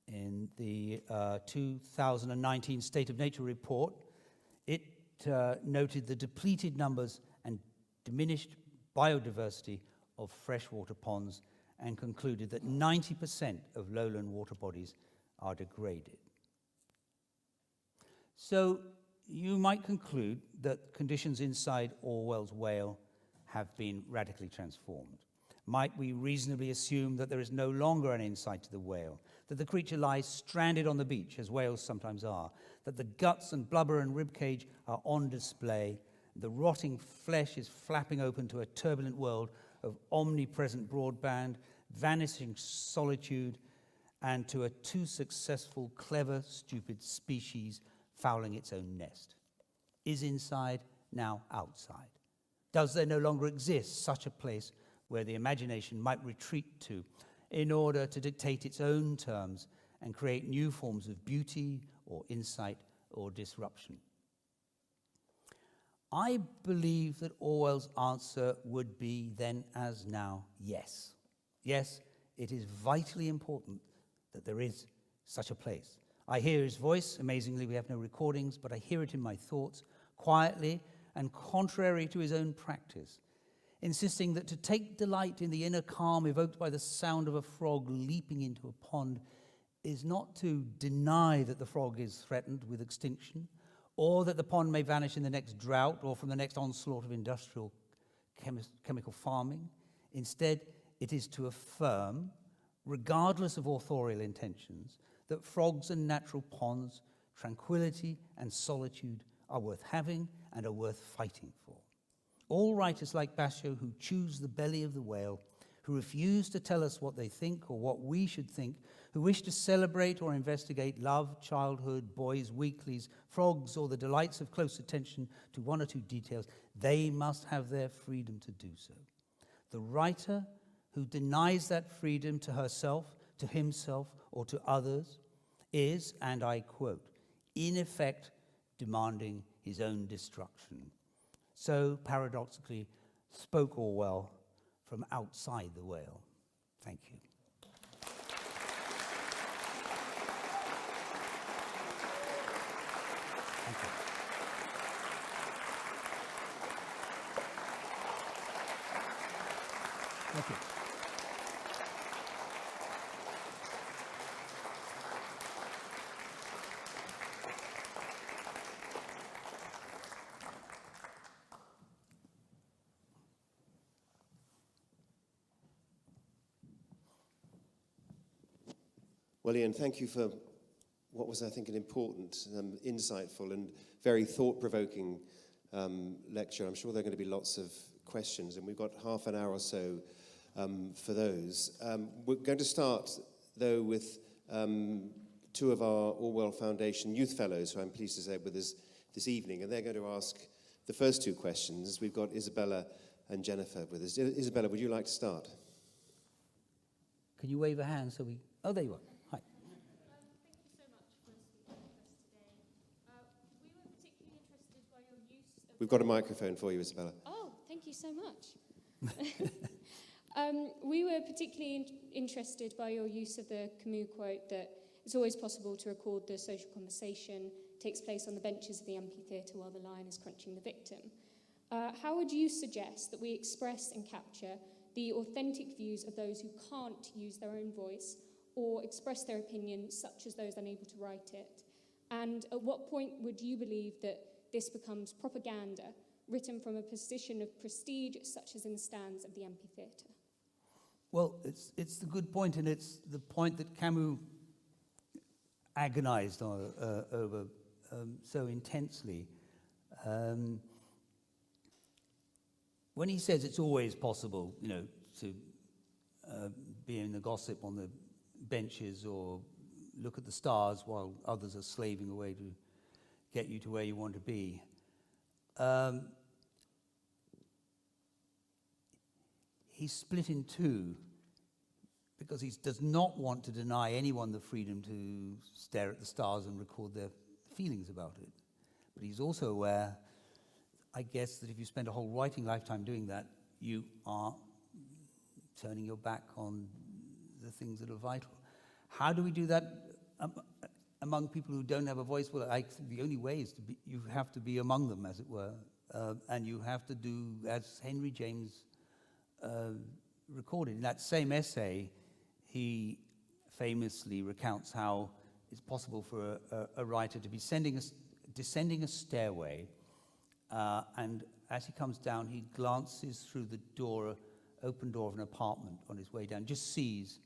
in the 2019 State of Nature report, it noted the depleted numbers and diminished biodiversity of freshwater ponds and concluded that 90% of lowland water bodies are degraded. So you might conclude that conditions inside Orwell's whale have been radically transformed. Might we reasonably assume that there is no longer an insight to the whale, that the creature lies stranded on the beach, as whales sometimes are, that the guts and blubber and ribcage are on display, the rotting flesh is flapping open to a turbulent world of omnipresent broadband, vanishing solitude, and to a too successful, clever, stupid species fouling its own nest? Is inside now outside? Does there no longer exist such a place where the imagination might retreat to in order to dictate its own terms and create new forms of beauty or insight or disruption? I believe that Orwell's answer would be then as now, yes. Yes, it is vitally important that there is such a place. I hear his voice. Amazingly, we have no recordings, but I hear it in my thoughts, quietly and contrary to his own practice, insisting that to take delight in the inner calm evoked by the sound of a frog leaping into a pond is not to deny that the frog is threatened with extinction, or that the pond may vanish in the next drought or from the next onslaught of industrial chemical farming. Instead, it is to affirm, regardless of authorial intentions, that frogs and natural ponds, tranquility and solitude are worth having and are worth fighting for. All writers like Basho who choose the belly of the whale, who refuse to tell us what they think or what we should think, who wish to celebrate or investigate love, childhood, boys' weeklies, frogs, or the delights of close attention to one or two details, they must have their freedom to do so. The writer who denies that freedom to herself, to himself, or to others is, and I quote, in effect demanding his own destruction. So, paradoxically, spoke Orwell from outside the whale. Thank you. Thank you. Thank you. Well, Ian, thank you for what was, I think, an important, insightful and very thought-provoking lecture. I'm sure there are going to be lots of questions, and we've got half an hour or so for those. We're going to start, though, with two of our Orwell Foundation Youth Fellows, who I'm pleased to say are with us this evening, and they're going to ask the first two questions. We've got Isabella and Jennifer with us. Isabella, would you like to start? Can you wave a hand so we... Oh, there you are. Hi. Thank you so much for speaking with us today. We were particularly interested by your use of... We've got a microphone for you, Isabella. Oh, thank you so much. We were particularly interested by your use of the Camus quote that it's always possible to record the social conversation takes place on the benches of the amphitheatre while the lion is crunching the victim. How would you suggest that we express and capture the authentic views of those who can't use their own voice or express their opinion, such as those unable to write it? And at what point would you believe that this becomes propaganda written from a position of prestige, such as in the stands of the amphitheatre? Well, it's the good point, and it's the point that Camus agonized over so intensely. When he says it's always possible, to be in the gossip on the benches or look at the stars while others are slaving away to get you to where you want to be, he's split in two because he does not want to deny anyone the freedom to stare at the stars and record their feelings about it. But he's also aware, I guess, that if you spend a whole writing lifetime doing that, you are turning your back on the things that are vital. How do we do that among people who don't have a voice? Well, the only way is you have to be among them, as it were, and you have to do, as Henry James recorded in that same essay, he famously recounts how it's possible for a writer to be descending a stairway, and as he comes down, he glances through the open door of an apartment on his way down, just sees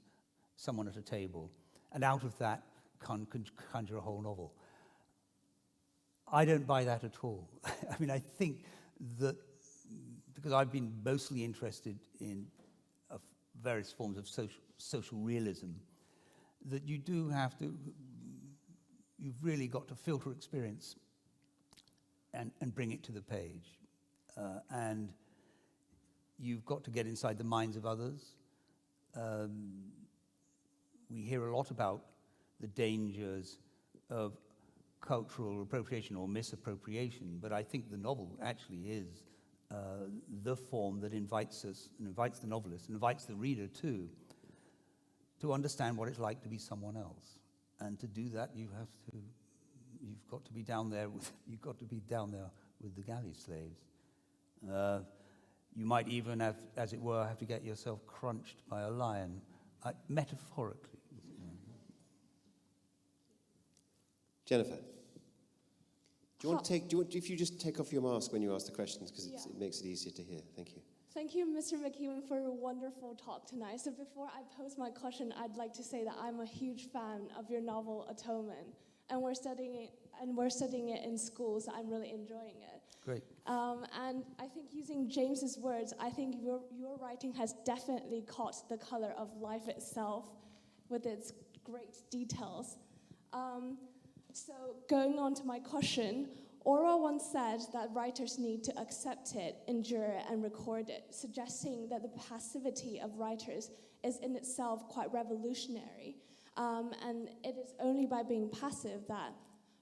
someone at a table, and out of that can conjure a whole novel. I don't buy that at all. I mean, I think that, because I've been mostly interested in various forms of social realism, that you've really got to filter experience and bring it to the page. And you've got to get inside the minds of others. We hear a lot about the dangers of cultural appropriation or misappropriation, but I think the novel actually is the form that invites us, and invites the novelist, and invites the reader too, to understand what it's like to be someone else. And to do that, you've got to be down there with the galley slaves. You might even have, as it were, have to get yourself crunched by a lion, metaphorically. Jennifer, if you just take off your mask when you ask the questions, because it makes it easier to hear. Thank you. Thank you, Mr. McEwan, for a wonderful talk tonight. So before I pose my question, I'd like to say that I'm a huge fan of your novel Atonement, and we're studying it in school, so I'm really enjoying it. Great. And I think, using James's words, I think your writing has definitely caught the color of life itself with its great details. So going on to my question, Orwell once said that writers need to accept it, endure it, and record it, suggesting that the passivity of writers is in itself quite revolutionary. And it is only by being passive that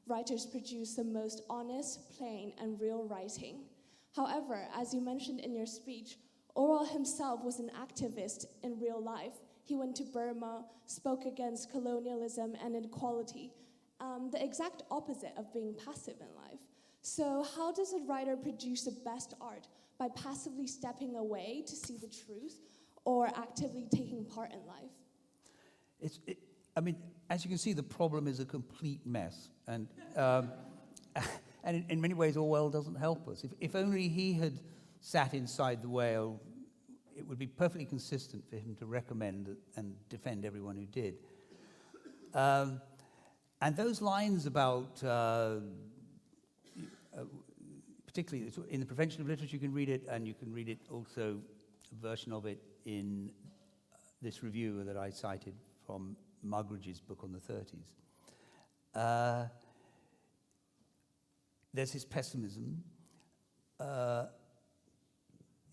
writers produce the most honest, plain, and real writing. However, as you mentioned in your speech, Orwell himself was an activist in real life. He went to Burma, spoke against colonialism and inequality, the exact opposite of being passive in life. So how does a writer produce the best art? By passively stepping away to see the truth, or actively taking part in life? I mean, as you can see, the problem is a complete mess. And in many ways, Orwell doesn't help us. If only he had sat inside the whale, it would be perfectly consistent for him to recommend and defend everyone who did. And those lines about, particularly in the Prevention of Literature, you can read it, and you can read it also, a version of it in this review that I cited from Muggeridge's book on the 30s. There's his pessimism.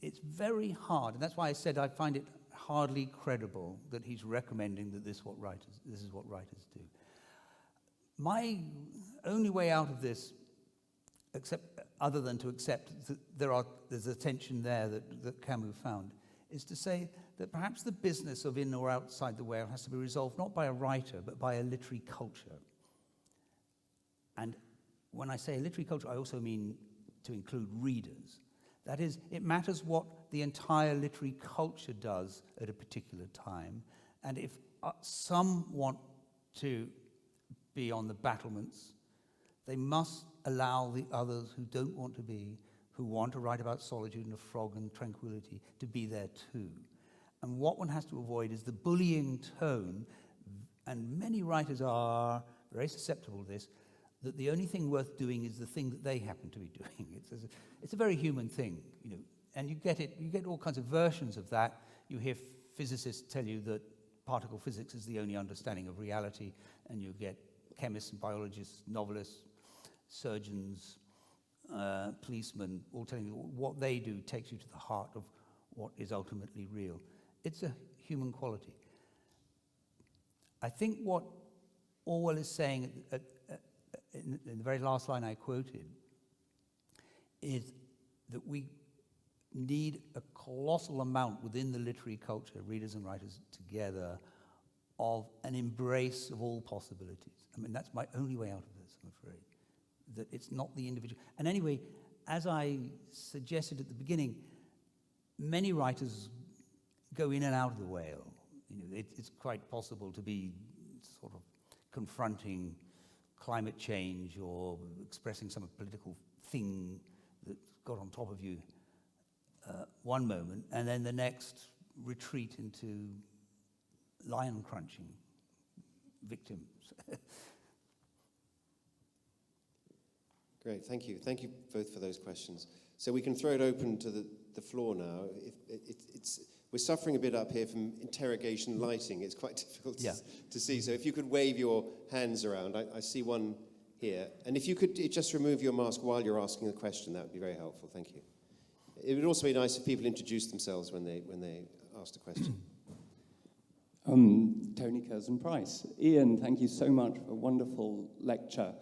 It's very hard, and that's why I said I find it hardly credible that he's recommending that this is what writers do. My only way out of this, other than to accept that there's a tension there that Camus found, is to say that perhaps the business of in or outside the whale has to be resolved not by a writer, but by a literary culture. And when I say a literary culture, I also mean to include readers. That is, it matters what the entire literary culture does at a particular time. And if some want to be on the battlements, they must allow the others who don't want to be, who want to write about solitude and a frog and tranquility, to be there too. And what one has to avoid is the bullying tone, and many writers are very susceptible to this, that the only thing worth doing is the thing that they happen to be doing. It's a very human thing, you know, and you get all kinds of versions of that. You hear physicists tell you that particle physics is the only understanding of reality, and you get chemists and biologists, novelists, surgeons, policemen, all telling you what they do takes you to the heart of what is ultimately real. It's a human quality. I think what Orwell is saying in the very last line I quoted is that we need a colossal amount within the literary culture, readers and writers together, of an embrace of all possibilities. I mean, that's my only way out of this, I'm afraid. That it's not the individual. And anyway, as I suggested at the beginning, many writers go in and out of the whale. You know, it's quite possible to be sort of confronting climate change or expressing some political thing that got on top of you one moment, and then the next retreat into lion crunching victims. Great, thank you. Thank you both for those questions. So we can throw it open to the floor now. We're suffering a bit up here from interrogation lighting. It's quite difficult to see. So if you could wave your hands around. I see one here. And if you could just remove your mask while you're asking the question, that would be very helpful. Thank you. It would also be nice if people introduced themselves when they asked a question. Tony Curzon-Price. Ian, thank you so much for a wonderful lecture.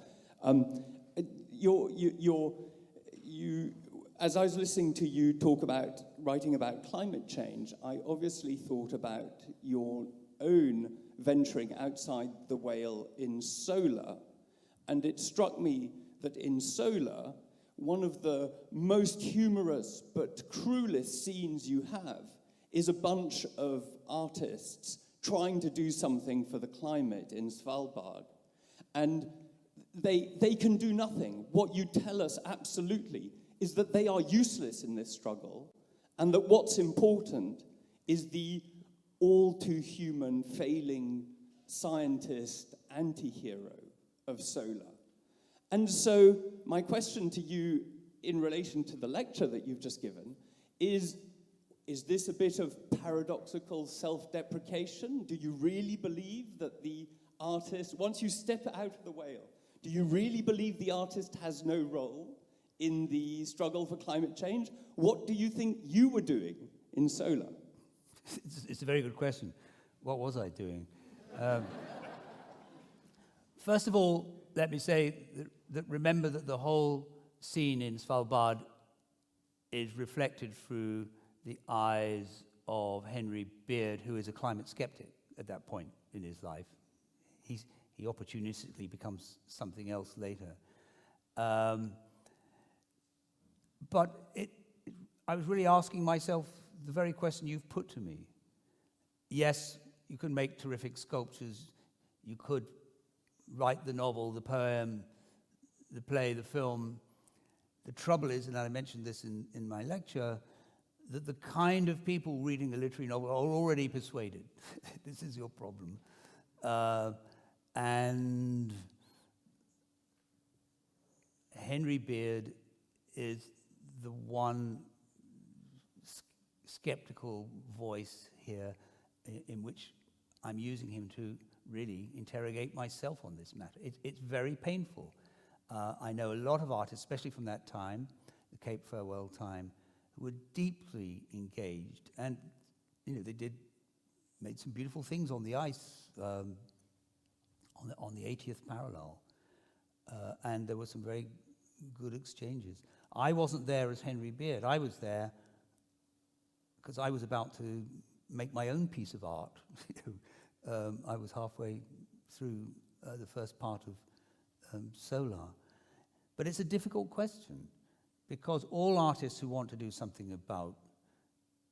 As I was listening to you talk about writing about climate change, I obviously thought about your own venturing outside the whale in solar, and it struck me that in solar, one of the most humorous but cruelest scenes you have is a bunch of artists trying to do something for the climate in Svalbard. And they can do nothing. What you tell us absolutely is that they are useless in this struggle, and that what's important is the all-too-human, failing scientist anti-hero of solar. And so my question to you in relation to the lecture that you've just given is this a bit of paradoxical self-deprecation? Do you really believe that the artist, once you step out of the whale, do you really believe the artist has no role in the struggle for climate change? What do you think you were doing in solar? It's a very good question. What was I doing? First of all, let me say that remember that the whole scene in Svalbard is reflected through the eyes of Henry Beard, who is a climate skeptic at that point in his life. He opportunistically becomes something else later. But I was really asking myself the very question you've put to me. Yes, you can make terrific sculptures. You could write the novel, the poem, the play, the film. The trouble is, and I mentioned this in my lecture, that the kind of people reading a literary novel are already persuaded. This is your problem. And Henry Beard is the one skeptical voice here in which I'm using him to really interrogate myself on this matter. It's very painful. I know a lot of artists, especially from that time, the Cape Farewell time, who were deeply engaged, and they made some beautiful things on the ice, on the 80th parallel, and there were some very good exchanges. I wasn't there as Henry Beard. I was there because I was about to make my own piece of art. I was halfway through the first part of Solar. But it's a difficult question, because all artists who want to do something about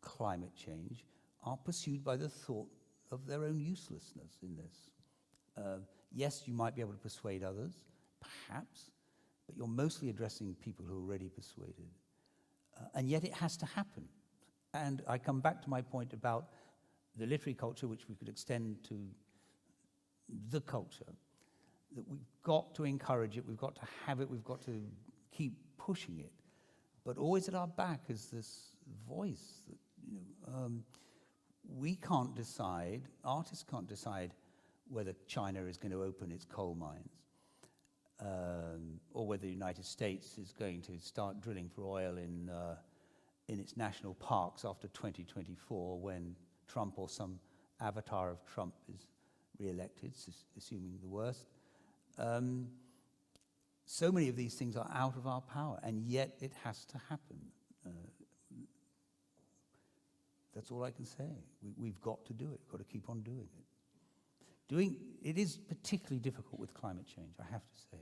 climate change are pursued by the thought of their own uselessness in this. Yes, you might be able to persuade others, perhaps, but you're mostly addressing people who are already persuaded. And yet it has to happen. And I come back to my point about the literary culture, which we could extend to the culture, that we've got to encourage it, we've got to have it, we've got to keep pushing it. But always at our back is this voice that, we can't decide, artists can't decide whether China is going to open its coal mines, or whether the United States is going to start drilling for oil in its national parks after 2024, when Trump or some avatar of Trump is re-elected, assuming the worst. So many of these things are out of our power, and yet it has to happen. That's all I can say. We've got to do it, got to keep on doing it. It is particularly difficult with climate change, I have to say.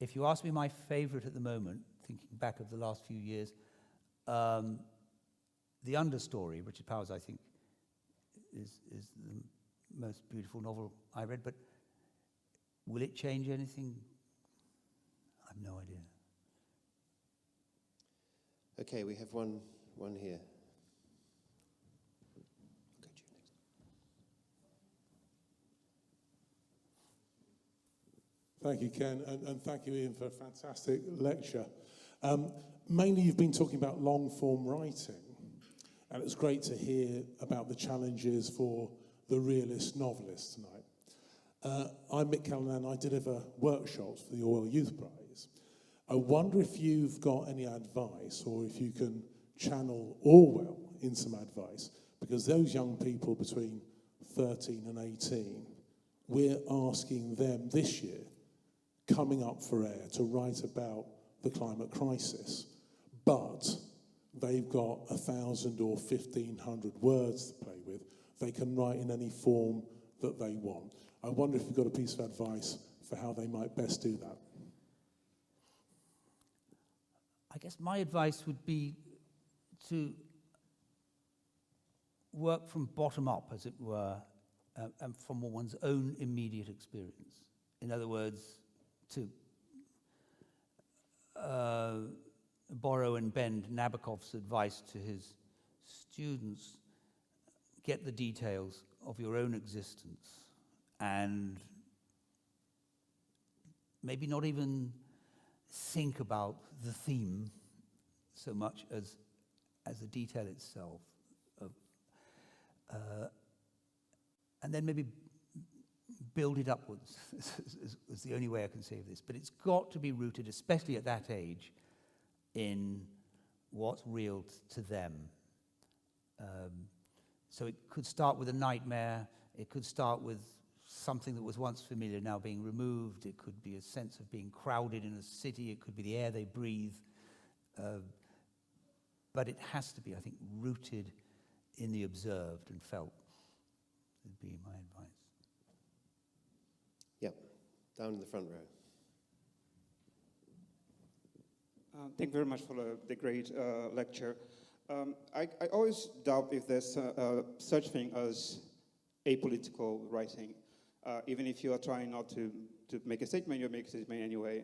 If you ask me my favorite at the moment, thinking back of the last few years, The Understory, Richard Powers, I think, is the most beautiful novel I read, but will it change anything? I have no idea. Okay, we have one here. Thank you, Ken, and thank you, Ian, for a fantastic lecture. Mainly you've been talking about long-form writing, and it's great to hear about the challenges for the realist novelist tonight. I'm Mckeown, and I deliver workshops for the Orwell Youth Prize. I wonder if you've got any advice, or if you can channel Orwell in some advice, because those young people between 13 and 18, we're asking them this year, coming up for air, to write about the climate crisis, but they've got 1,000 or 1,500 words to play with. They can write in any form that they want. I wonder if you've got a piece of advice for how they might best do that. I guess my advice would be to work from bottom up, as it were, and from one's own immediate experience. In other words, to borrow and bend Nabokov's advice to his students, get the details of your own existence, and maybe not even think about the theme so much as the detail itself. And then maybe build it upwards, is the only way I can say this. But it's got to be rooted, especially at that age, in what's real to them. So it could start with a nightmare. It could start with something that was once familiar now being removed. It could be a sense of being crowded in a city. It could be the air they breathe. But it has to be, I think, rooted in the observed and felt, would be my advice. Yep, down in the front row. Thank you very much for the great lecture. I always doubt if there's such thing as apolitical writing. Even if you are trying not to make a statement, you make a statement anyway.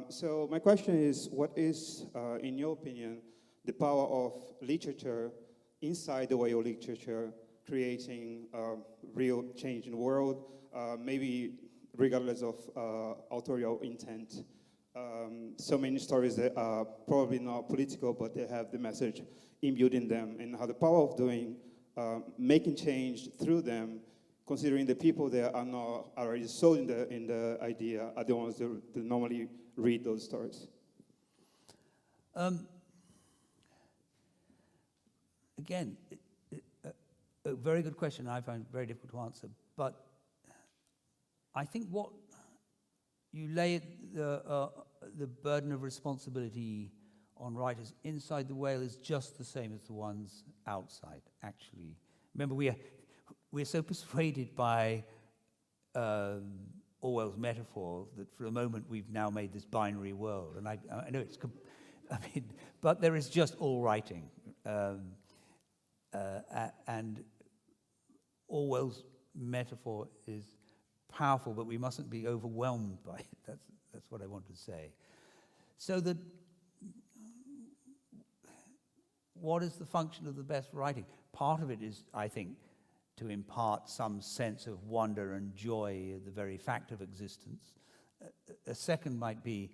So my question is, what is, in your opinion, the power of literature inside the way of literature creating real change in the world, maybe regardless of authorial intent. So many stories that are probably not political, but they have the message imbued in them, and how the power of doing, making change through them, considering the people that are not already sold in the idea are the ones that normally read those stories. Again, a very good question. I find very difficult to answer, but I think what you lay the burden of responsibility on writers inside the whale is just the same as the ones outside, actually. Remember, we're so persuaded by Orwell's metaphor that for a moment we've now made this binary world. And I know it's, but there is just all writing. And Orwell's metaphor is powerful, but we mustn't be overwhelmed by it. That's what I want to say. So that what is the function of the best writing? Part of it is, I think, to impart some sense of wonder and joy at the very fact of existence. A second might be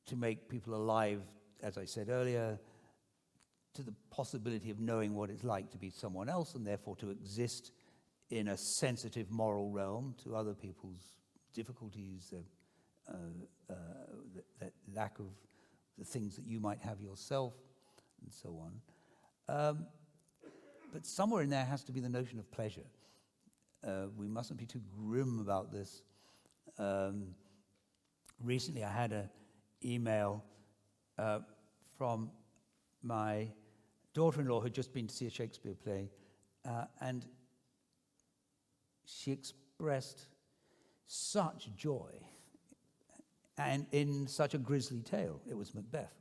to make people alive, as I said earlier, to the possibility of knowing what it's like to be someone else, and therefore to exist in a sensitive moral realm to other people's difficulties, that lack of the things that you might have yourself, and so on. But somewhere in there has to be the notion of pleasure. We mustn't be too grim about this. Recently I had an email from my daughter-in-law who'd just been to see a Shakespeare play, and she expressed such joy, and in such a grisly tale. It was Macbeth.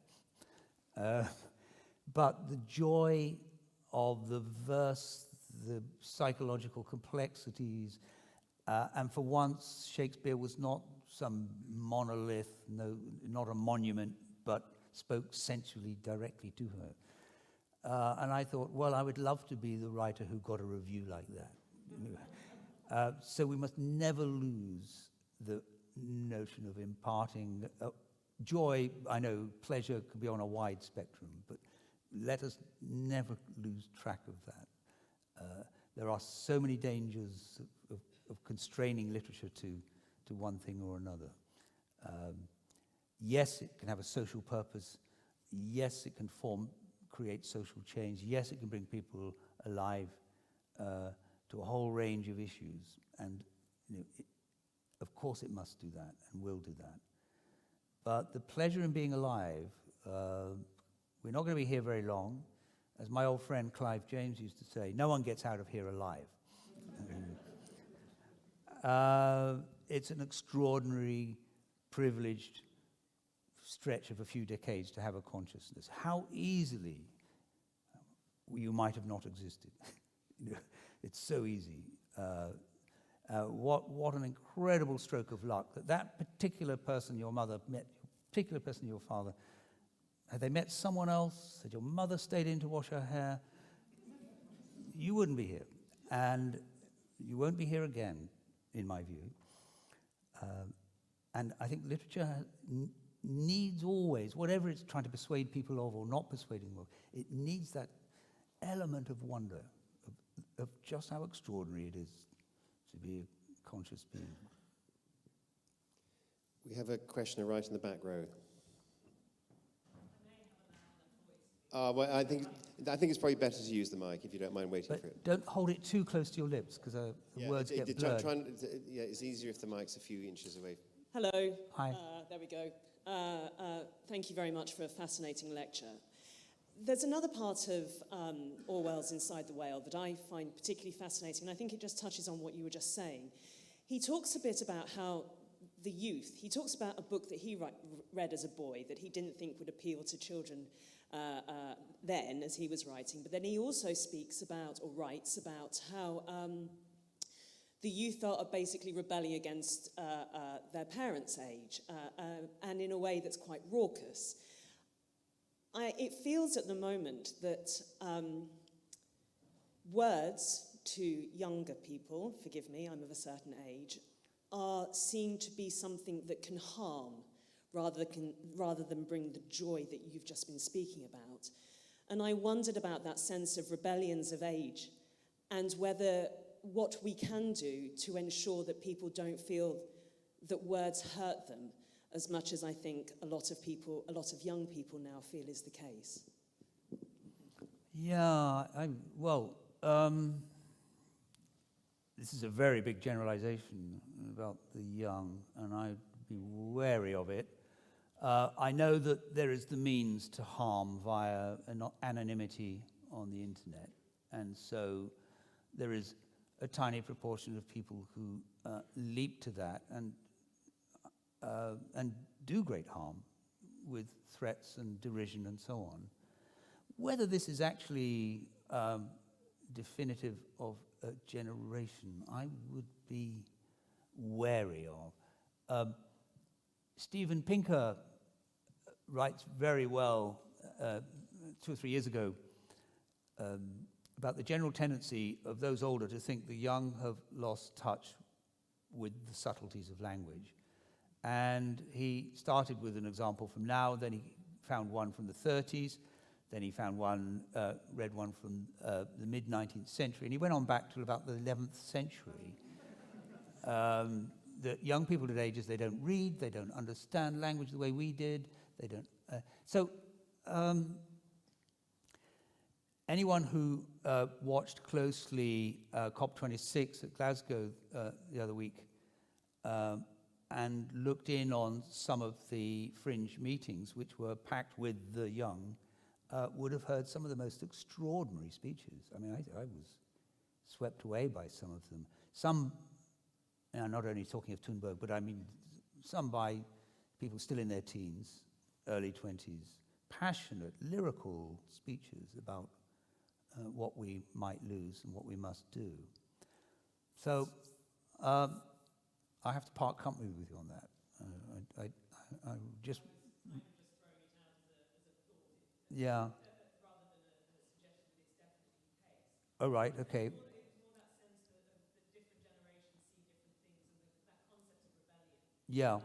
But the joy of the verse, the psychological complexities, and for once Shakespeare was not some monolith, not a monument, but spoke sensually directly to her. And I thought, well, I would love to be the writer who got a review like that. So we must never lose the notion of imparting joy. I know pleasure can be on a wide spectrum, but let us never lose track of that. There are so many dangers of constraining literature to one thing or another. Yes, it can have a social purpose. Yes, it can create social change. Yes, it can bring people alive to a whole range of issues. And of course it must do that and will do that. But the pleasure in being alive, we're not going to be here very long. As my old friend Clive James used to say, no one gets out of here alive. It's an extraordinary, privileged stretch of a few decades to have a consciousness. How easily you might have not existed. It's so easy. What an incredible stroke of luck that particular person your mother met, particular person your father, had they met someone else, had your mother stayed in to wash her hair, you wouldn't be here. And you won't be here again, in my view. And I think literature needs always, whatever it's trying to persuade people of or not persuading them of, it needs that element of wonder, of just how extraordinary it is to be a conscious being. We have a questioner right in the back row. Well, I think it's probably better to use the mic if you don't mind waiting But for it. don't hold it too close to your lips, because the words get blurred. It's easier if the mic's a few inches away. Hello. Hi. There we go. Thank you very much for a fascinating lecture. There's another part of Orwell's Inside the Whale that I find particularly fascinating, and I think it just touches on what you were just saying. He talks a bit about how the youth, he talks about a book that he read as a boy that he didn't think would appeal to children then as he was writing, but then he also speaks about, or writes about, how the youth are basically rebelling against their parents' age, and in a way that's quite raucous. It feels at the moment that words to younger people, forgive me, I'm of a certain age, are seen to be something that can harm rather than bring the joy that you've just been speaking about. And I wondered about that sense of rebellions of age and whether what we can do to ensure that people don't feel that words hurt them as much as I think a lot of young people now feel is the case. Yeah, this is a very big generalization about the young, and I'd be wary of it. I know that there is the means to harm via anonymity on the internet, and so there is a tiny proportion of people who leap to that and do great harm with threats and derision and so on. Whether this is actually definitive of a generation, I would be wary of. Steven Pinker writes very well 2 or 3 years ago about the general tendency of those older to think the young have lost touch with the subtleties of language. And he started with an example from now, then he found one from the 30s, then he found read one from the mid-19th century, and he went on back to about the 11th century. That young people today they don't read, they don't understand language the way we did, they don't. Anyone who watched closely COP26 at Glasgow the other week and looked in on some of the fringe meetings, which were packed with the young, would have heard some of the most extraordinary speeches. I mean, I was swept away by some of them. Some, and I'm not only talking of Thunberg, but I mean some by people still in their teens, early 20s, passionate, lyrical speeches about what we might lose and what we must do. So I have to part company with you on that. I just... Yeah. Oh, right, okay. Yeah. As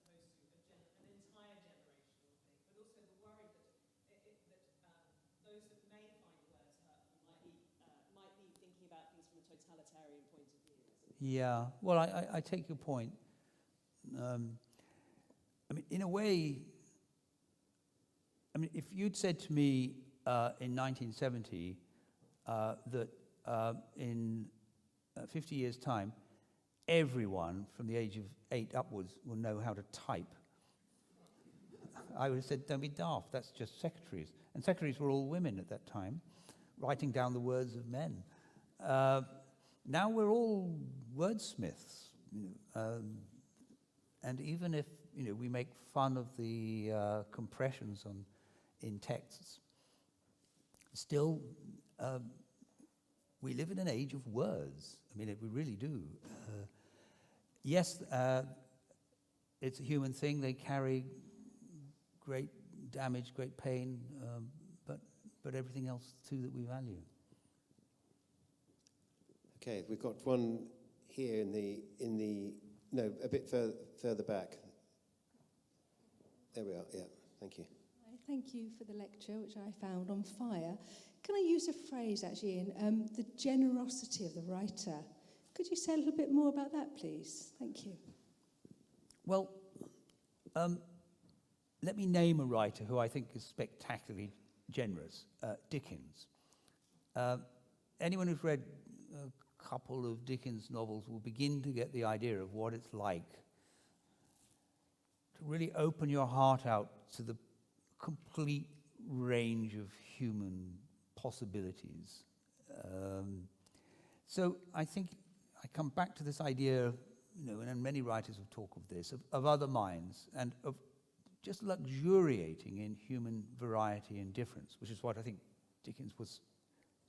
opposed to an entire generational thing, but also the worry that those that may find words hurtful might be thinking about things from a totalitarian point of view. Yeah, well, I take your point. I mean, in a way, if you'd said to me in 1970 that in 50 years' time, everyone from the age of 8 upwards will know how to type, I would have said, don't be daft, that's just secretaries. And secretaries were all women at that time, writing down the words of men. Now we're all wordsmiths. And even if we make fun of the compressions in texts, still we live in an age of words. I mean, we really do. Yes, it's a human thing. They carry great damage, great pain, but everything else too that we value. Okay, we've got one here a bit further back. There we are. Yeah, thank you. Thank you for the lecture, which I found on fire. Can I use a phrase, actually, in the generosity of the writer? Could you say a little bit more about that, please? Thank you. Well, let me name a writer who I think is spectacularly generous, Dickens. Anyone who's read a couple of Dickens novels will begin to get the idea of what it's like to really open your heart out to the complete range of human possibilities. So I think I come back to this idea, and many writers will talk of this, of other minds, and of just luxuriating in human variety and difference, which is what I think Dickens was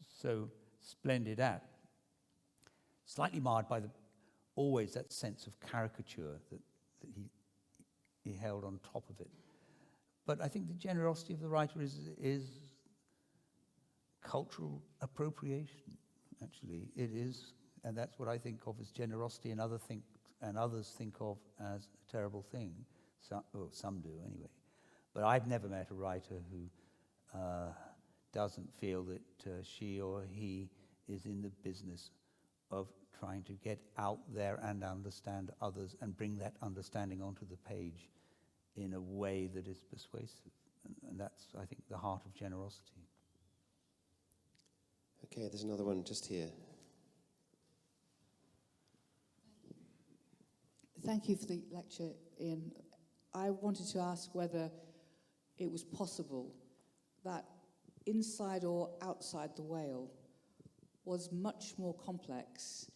so splendid at. Slightly marred by always that sense of caricature that he held on top of it. But I think the generosity of the writer is cultural appropriation, actually. It is, and that's what I think of as generosity, and others think of as a terrible thing. Some do, anyway. But I've never met a writer who doesn't feel that she or he is in the business of trying to get out there and understand others and bring that understanding onto the page in a way that is persuasive. And that's, I think, the heart of generosity. Okay, there's another one just here. Thank you for the lecture, Ian. I wanted to ask whether it was possible that inside or outside the whale was much more complex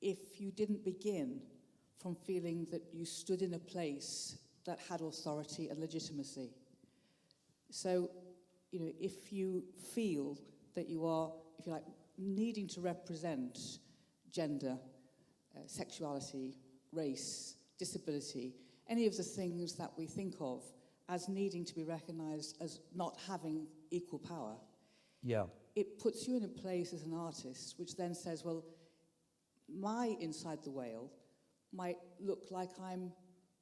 if you didn't begin from feeling that you stood in a place that had authority and legitimacy. So, if you feel that you are, if you like, needing to represent gender, sexuality, race, disability, any of the things that we think of as needing to be recognized as not having equal power, it puts you in a place as an artist which then says, well, my inside the whale might look like I'm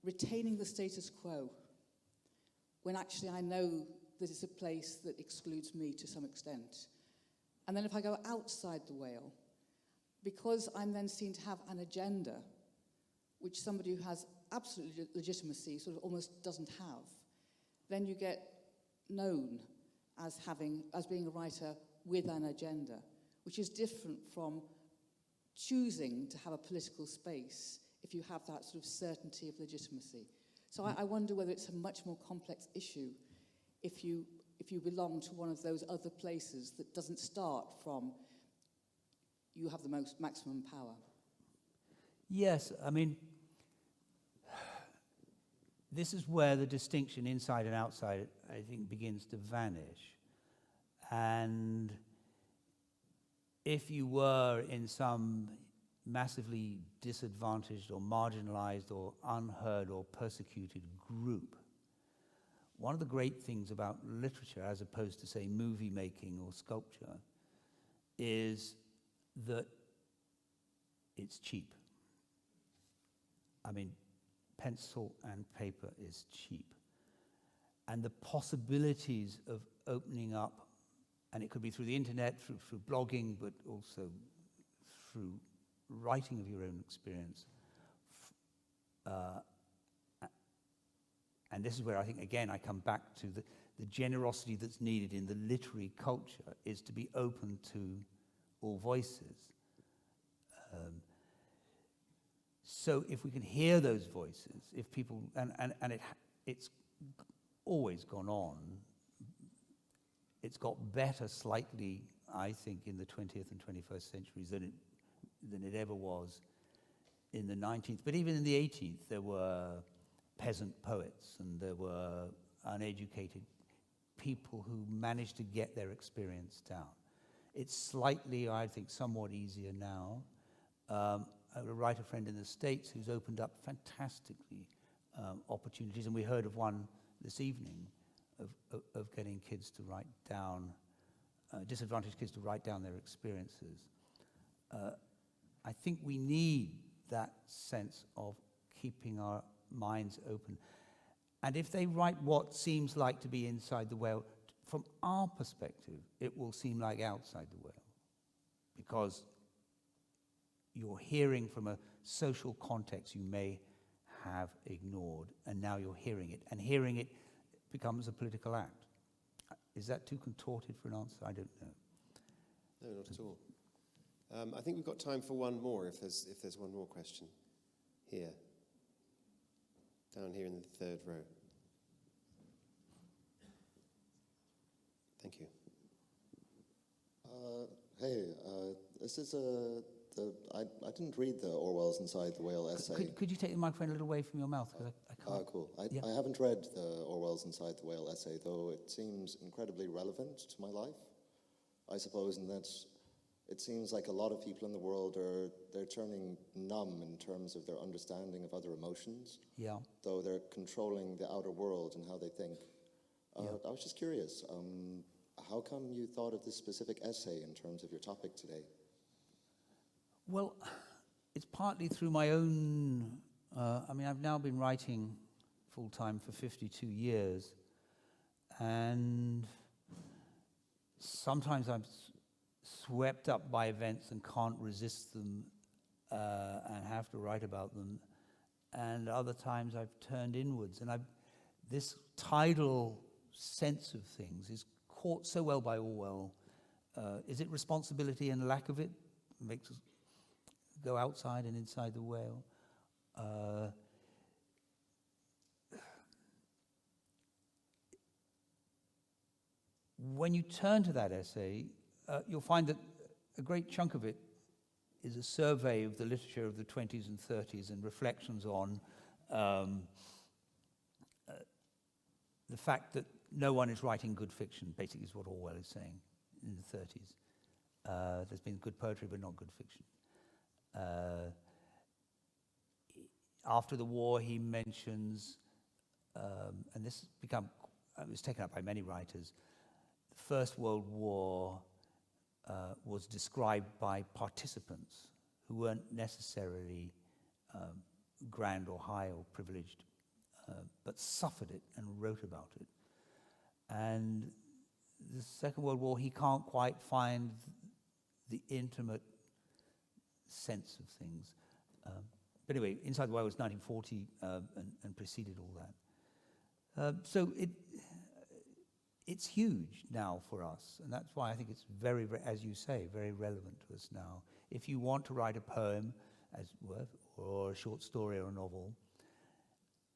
retaining the status quo, when actually I know that it's a place that excludes me to some extent. And then if I go outside the whale, because I'm then seen to have an agenda, which somebody who has absolute legitimacy sort of almost doesn't have, then you get known as being a writer with an agenda, which is different from choosing to have a political space if you have that sort of certainty of legitimacy. So I wonder whether it's a much more complex issue if you belong to one of those other places that doesn't start from you have the maximum power. Yes, I mean, this is where the distinction inside and outside, I think, begins to vanish. And if you were in some massively disadvantaged or marginalized or unheard or persecuted group, one of the great things about literature, as opposed to, say, movie making or sculpture, is that it's cheap. I mean, pencil and paper is cheap. And the possibilities of opening up, and it could be through the internet, through blogging, but also through writing of your own experience. And this is where I think, again, I come back to the generosity that's needed in the literary culture is to be open to all voices. So if we can hear those voices, if people, it's always gone on, it's got better slightly, I think, in the 20th and 21st centuries than it ever was in the 19th. But even in the 18th, there were peasant poets and there were uneducated people who managed to get their experience down. It's slightly, I think, somewhat easier now. I have a writer friend in the States who's opened up fantastically opportunities, and we heard of one this evening of getting kids to write down, disadvantaged kids to write down their experiences. I think we need that sense of keeping our minds open. And if they write what seems like to be inside the whale, from our perspective, it will seem like outside the whale, because you're hearing from a social context you may have ignored, and now you're hearing it. And hearing it becomes a political act. Is that too contorted for an answer? I don't know. No, not at all. I think we've got time for one more, if there's one more question. Here. Down here in the third row. Thank you. This is I didn't read the Orwell's Inside the Whale essay. Could you take the microphone a little away from your mouth? Because I can't. Cool. I haven't read the Orwell's Inside the Whale essay, though it seems incredibly relevant to my life, I suppose, in that it seems like a lot of people in the world they're turning numb in terms of their understanding of other emotions. Yeah. Though they're controlling the outer world and how they think. I was just curious. how come you thought of this specific essay in terms of your topic today? Well, it's partly through my own... I've now been writing full-time for 52 years, and sometimes I'm swept up by events and can't resist them and have to write about them, and other times I've turned inwards, and this tidal sense of things is caught so well by Orwell. Is it responsibility and lack of it makes us go outside and inside the whale? When you turn to that essay, you'll find that a great chunk of it is a survey of the literature of the 20s and 30s and reflections on the fact that no one is writing good fiction, basically is what Orwell is saying in the 30s. There's been good poetry, but not good fiction. After the war, he mentions, and this has it was taken up by many writers, the First World War was described by participants who weren't necessarily grand or high or privileged, but suffered it and wrote about it. And the Second World War, he can't quite find the intimate sense of things. But anyway, Inside the Whale was 1940 and preceded all that. So it's huge now for us, and that's why I think it's very, as you say, very relevant to us now. If you want to write a poem, as worth, or a short story or a novel,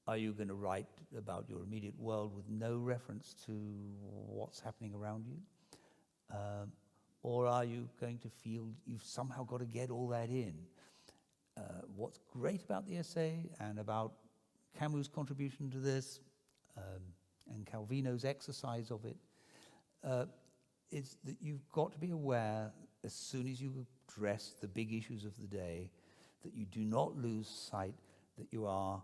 are you going to write about your immediate world with no reference to what's happening around you? Or are you going to feel you've somehow got to get all that in? What's great about the essay and about Camus' contribution to this and Calvino's exercise of it is that you've got to be aware as soon as you address the big issues of the day that you do not lose sight that you are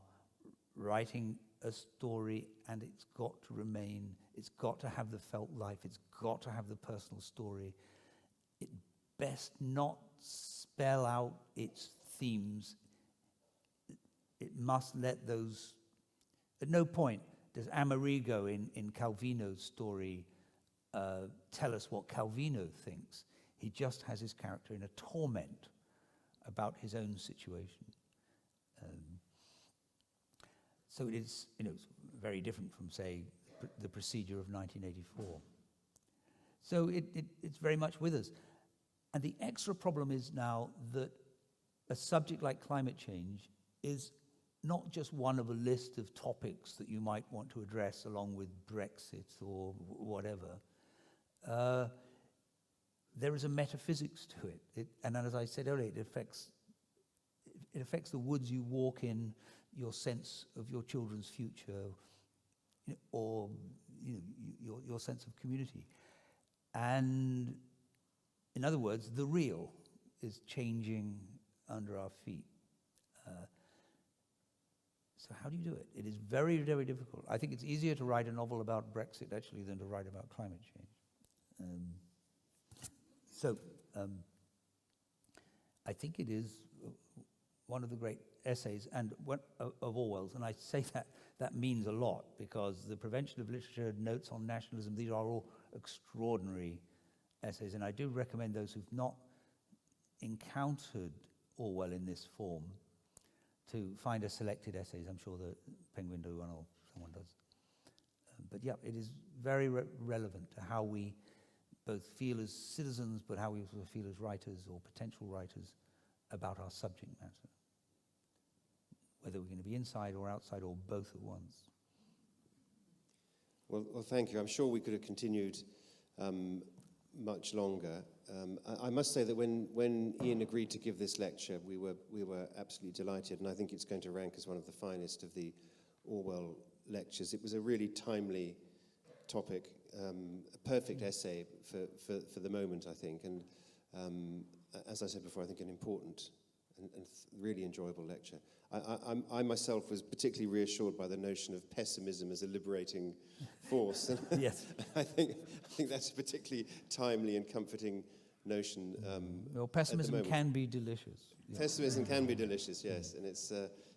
writing a story, and it's got to remain, it's got to have the felt life, it's got to have the personal story. It best not spell out its themes. It must let those... At no point does Amerigo in Calvino's story tell us what Calvino thinks. He just has his character in a torment about his own situation. So it is, it's very different from, say, the procedure of 1984. So it's very much with us. And the extra problem is now that a subject like climate change is not just one of a list of topics that you might want to address along with Brexit or whatever. There is a metaphysics to it. And as I said earlier, it affects the woods you walk in, your sense of your children's future, or your sense of community. And in other words, the real is changing under our feet. So how do you do it? It is very, very difficult. I think it's easier to write a novel about Brexit, actually, than to write about climate change. I think it is one of the great essays of Orwell's, and I say that means a lot, because The Prevention of Literature, Notes on Nationalism, these are all extraordinary essays, and I do recommend those who've not encountered Orwell in this form to find a selected essays. I'm sure the Penguin do one, or someone does. But yeah, it is very relevant to how we both feel as citizens, but how we also feel as writers or potential writers about our subject matter, whether we're going to be inside or outside or both at once. Well, thank you. I'm sure we could have continued much longer. I must say that when Ian agreed to give this lecture, we were absolutely delighted, and I think it's going to rank as one of the finest of the Orwell lectures. It was a really timely topic, a perfect essay for the moment, I think, and as I said before, I think an important really enjoyable lecture. I myself was particularly reassured by the notion of pessimism as a liberating force. Yes. I think that's a particularly timely and comforting notion. Well, pessimism can be delicious. Yeah. Pessimism can be delicious, yes, and it's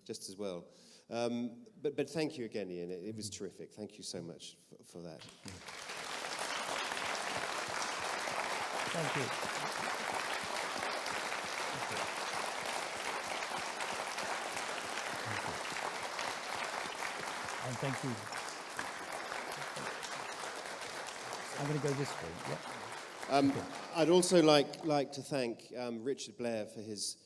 just as well. But thank you again, Ian. It was terrific. Thank you so much for that. Thank you. And thank you. I'm going to go this way. Yeah. I'd also like to thank Richard Blair for his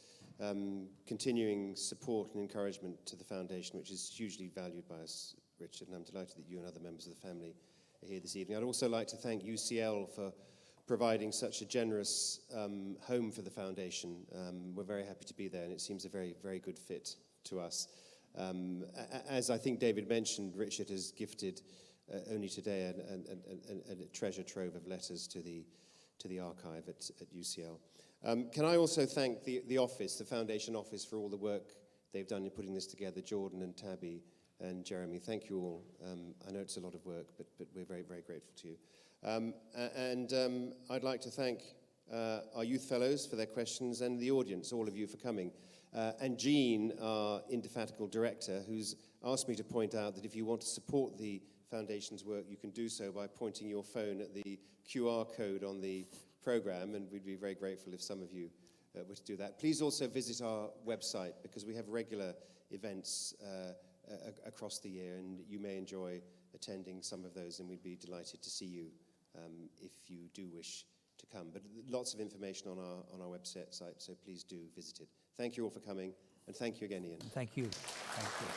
continuing support and encouragement to the foundation, which is hugely valued by us, Richard, and I'm delighted that you and other members of the family are here this evening. I'd also like to thank UCL for providing such a generous home for the foundation. We're very happy to be there, and it seems a very, very good fit to us. As I think David mentioned, Richard has gifted only today a treasure trove of letters to the archive at UCL. Can I also thank the office, the foundation office, for all the work they've done in putting this together, Jordan and Tabby and Jeremy. Thank you all. I know it's a lot of work, but we're very, very grateful to you. I'd like to thank our youth fellows for their questions and the audience, all of you, for coming. And Jean, our indefatigable director, who's asked me to point out that if you want to support the Foundation's work, you can do so by pointing your phone at the QR code on the program, and we'd be very grateful if some of you were to do that. Please also visit our website, because we have regular events across the year, and you may enjoy attending some of those, and we'd be delighted to see you if you do wish to come. But lots of information on our website, so please do visit it. Thank you all for coming, and thank you again, Ian. Thank you. Thank you.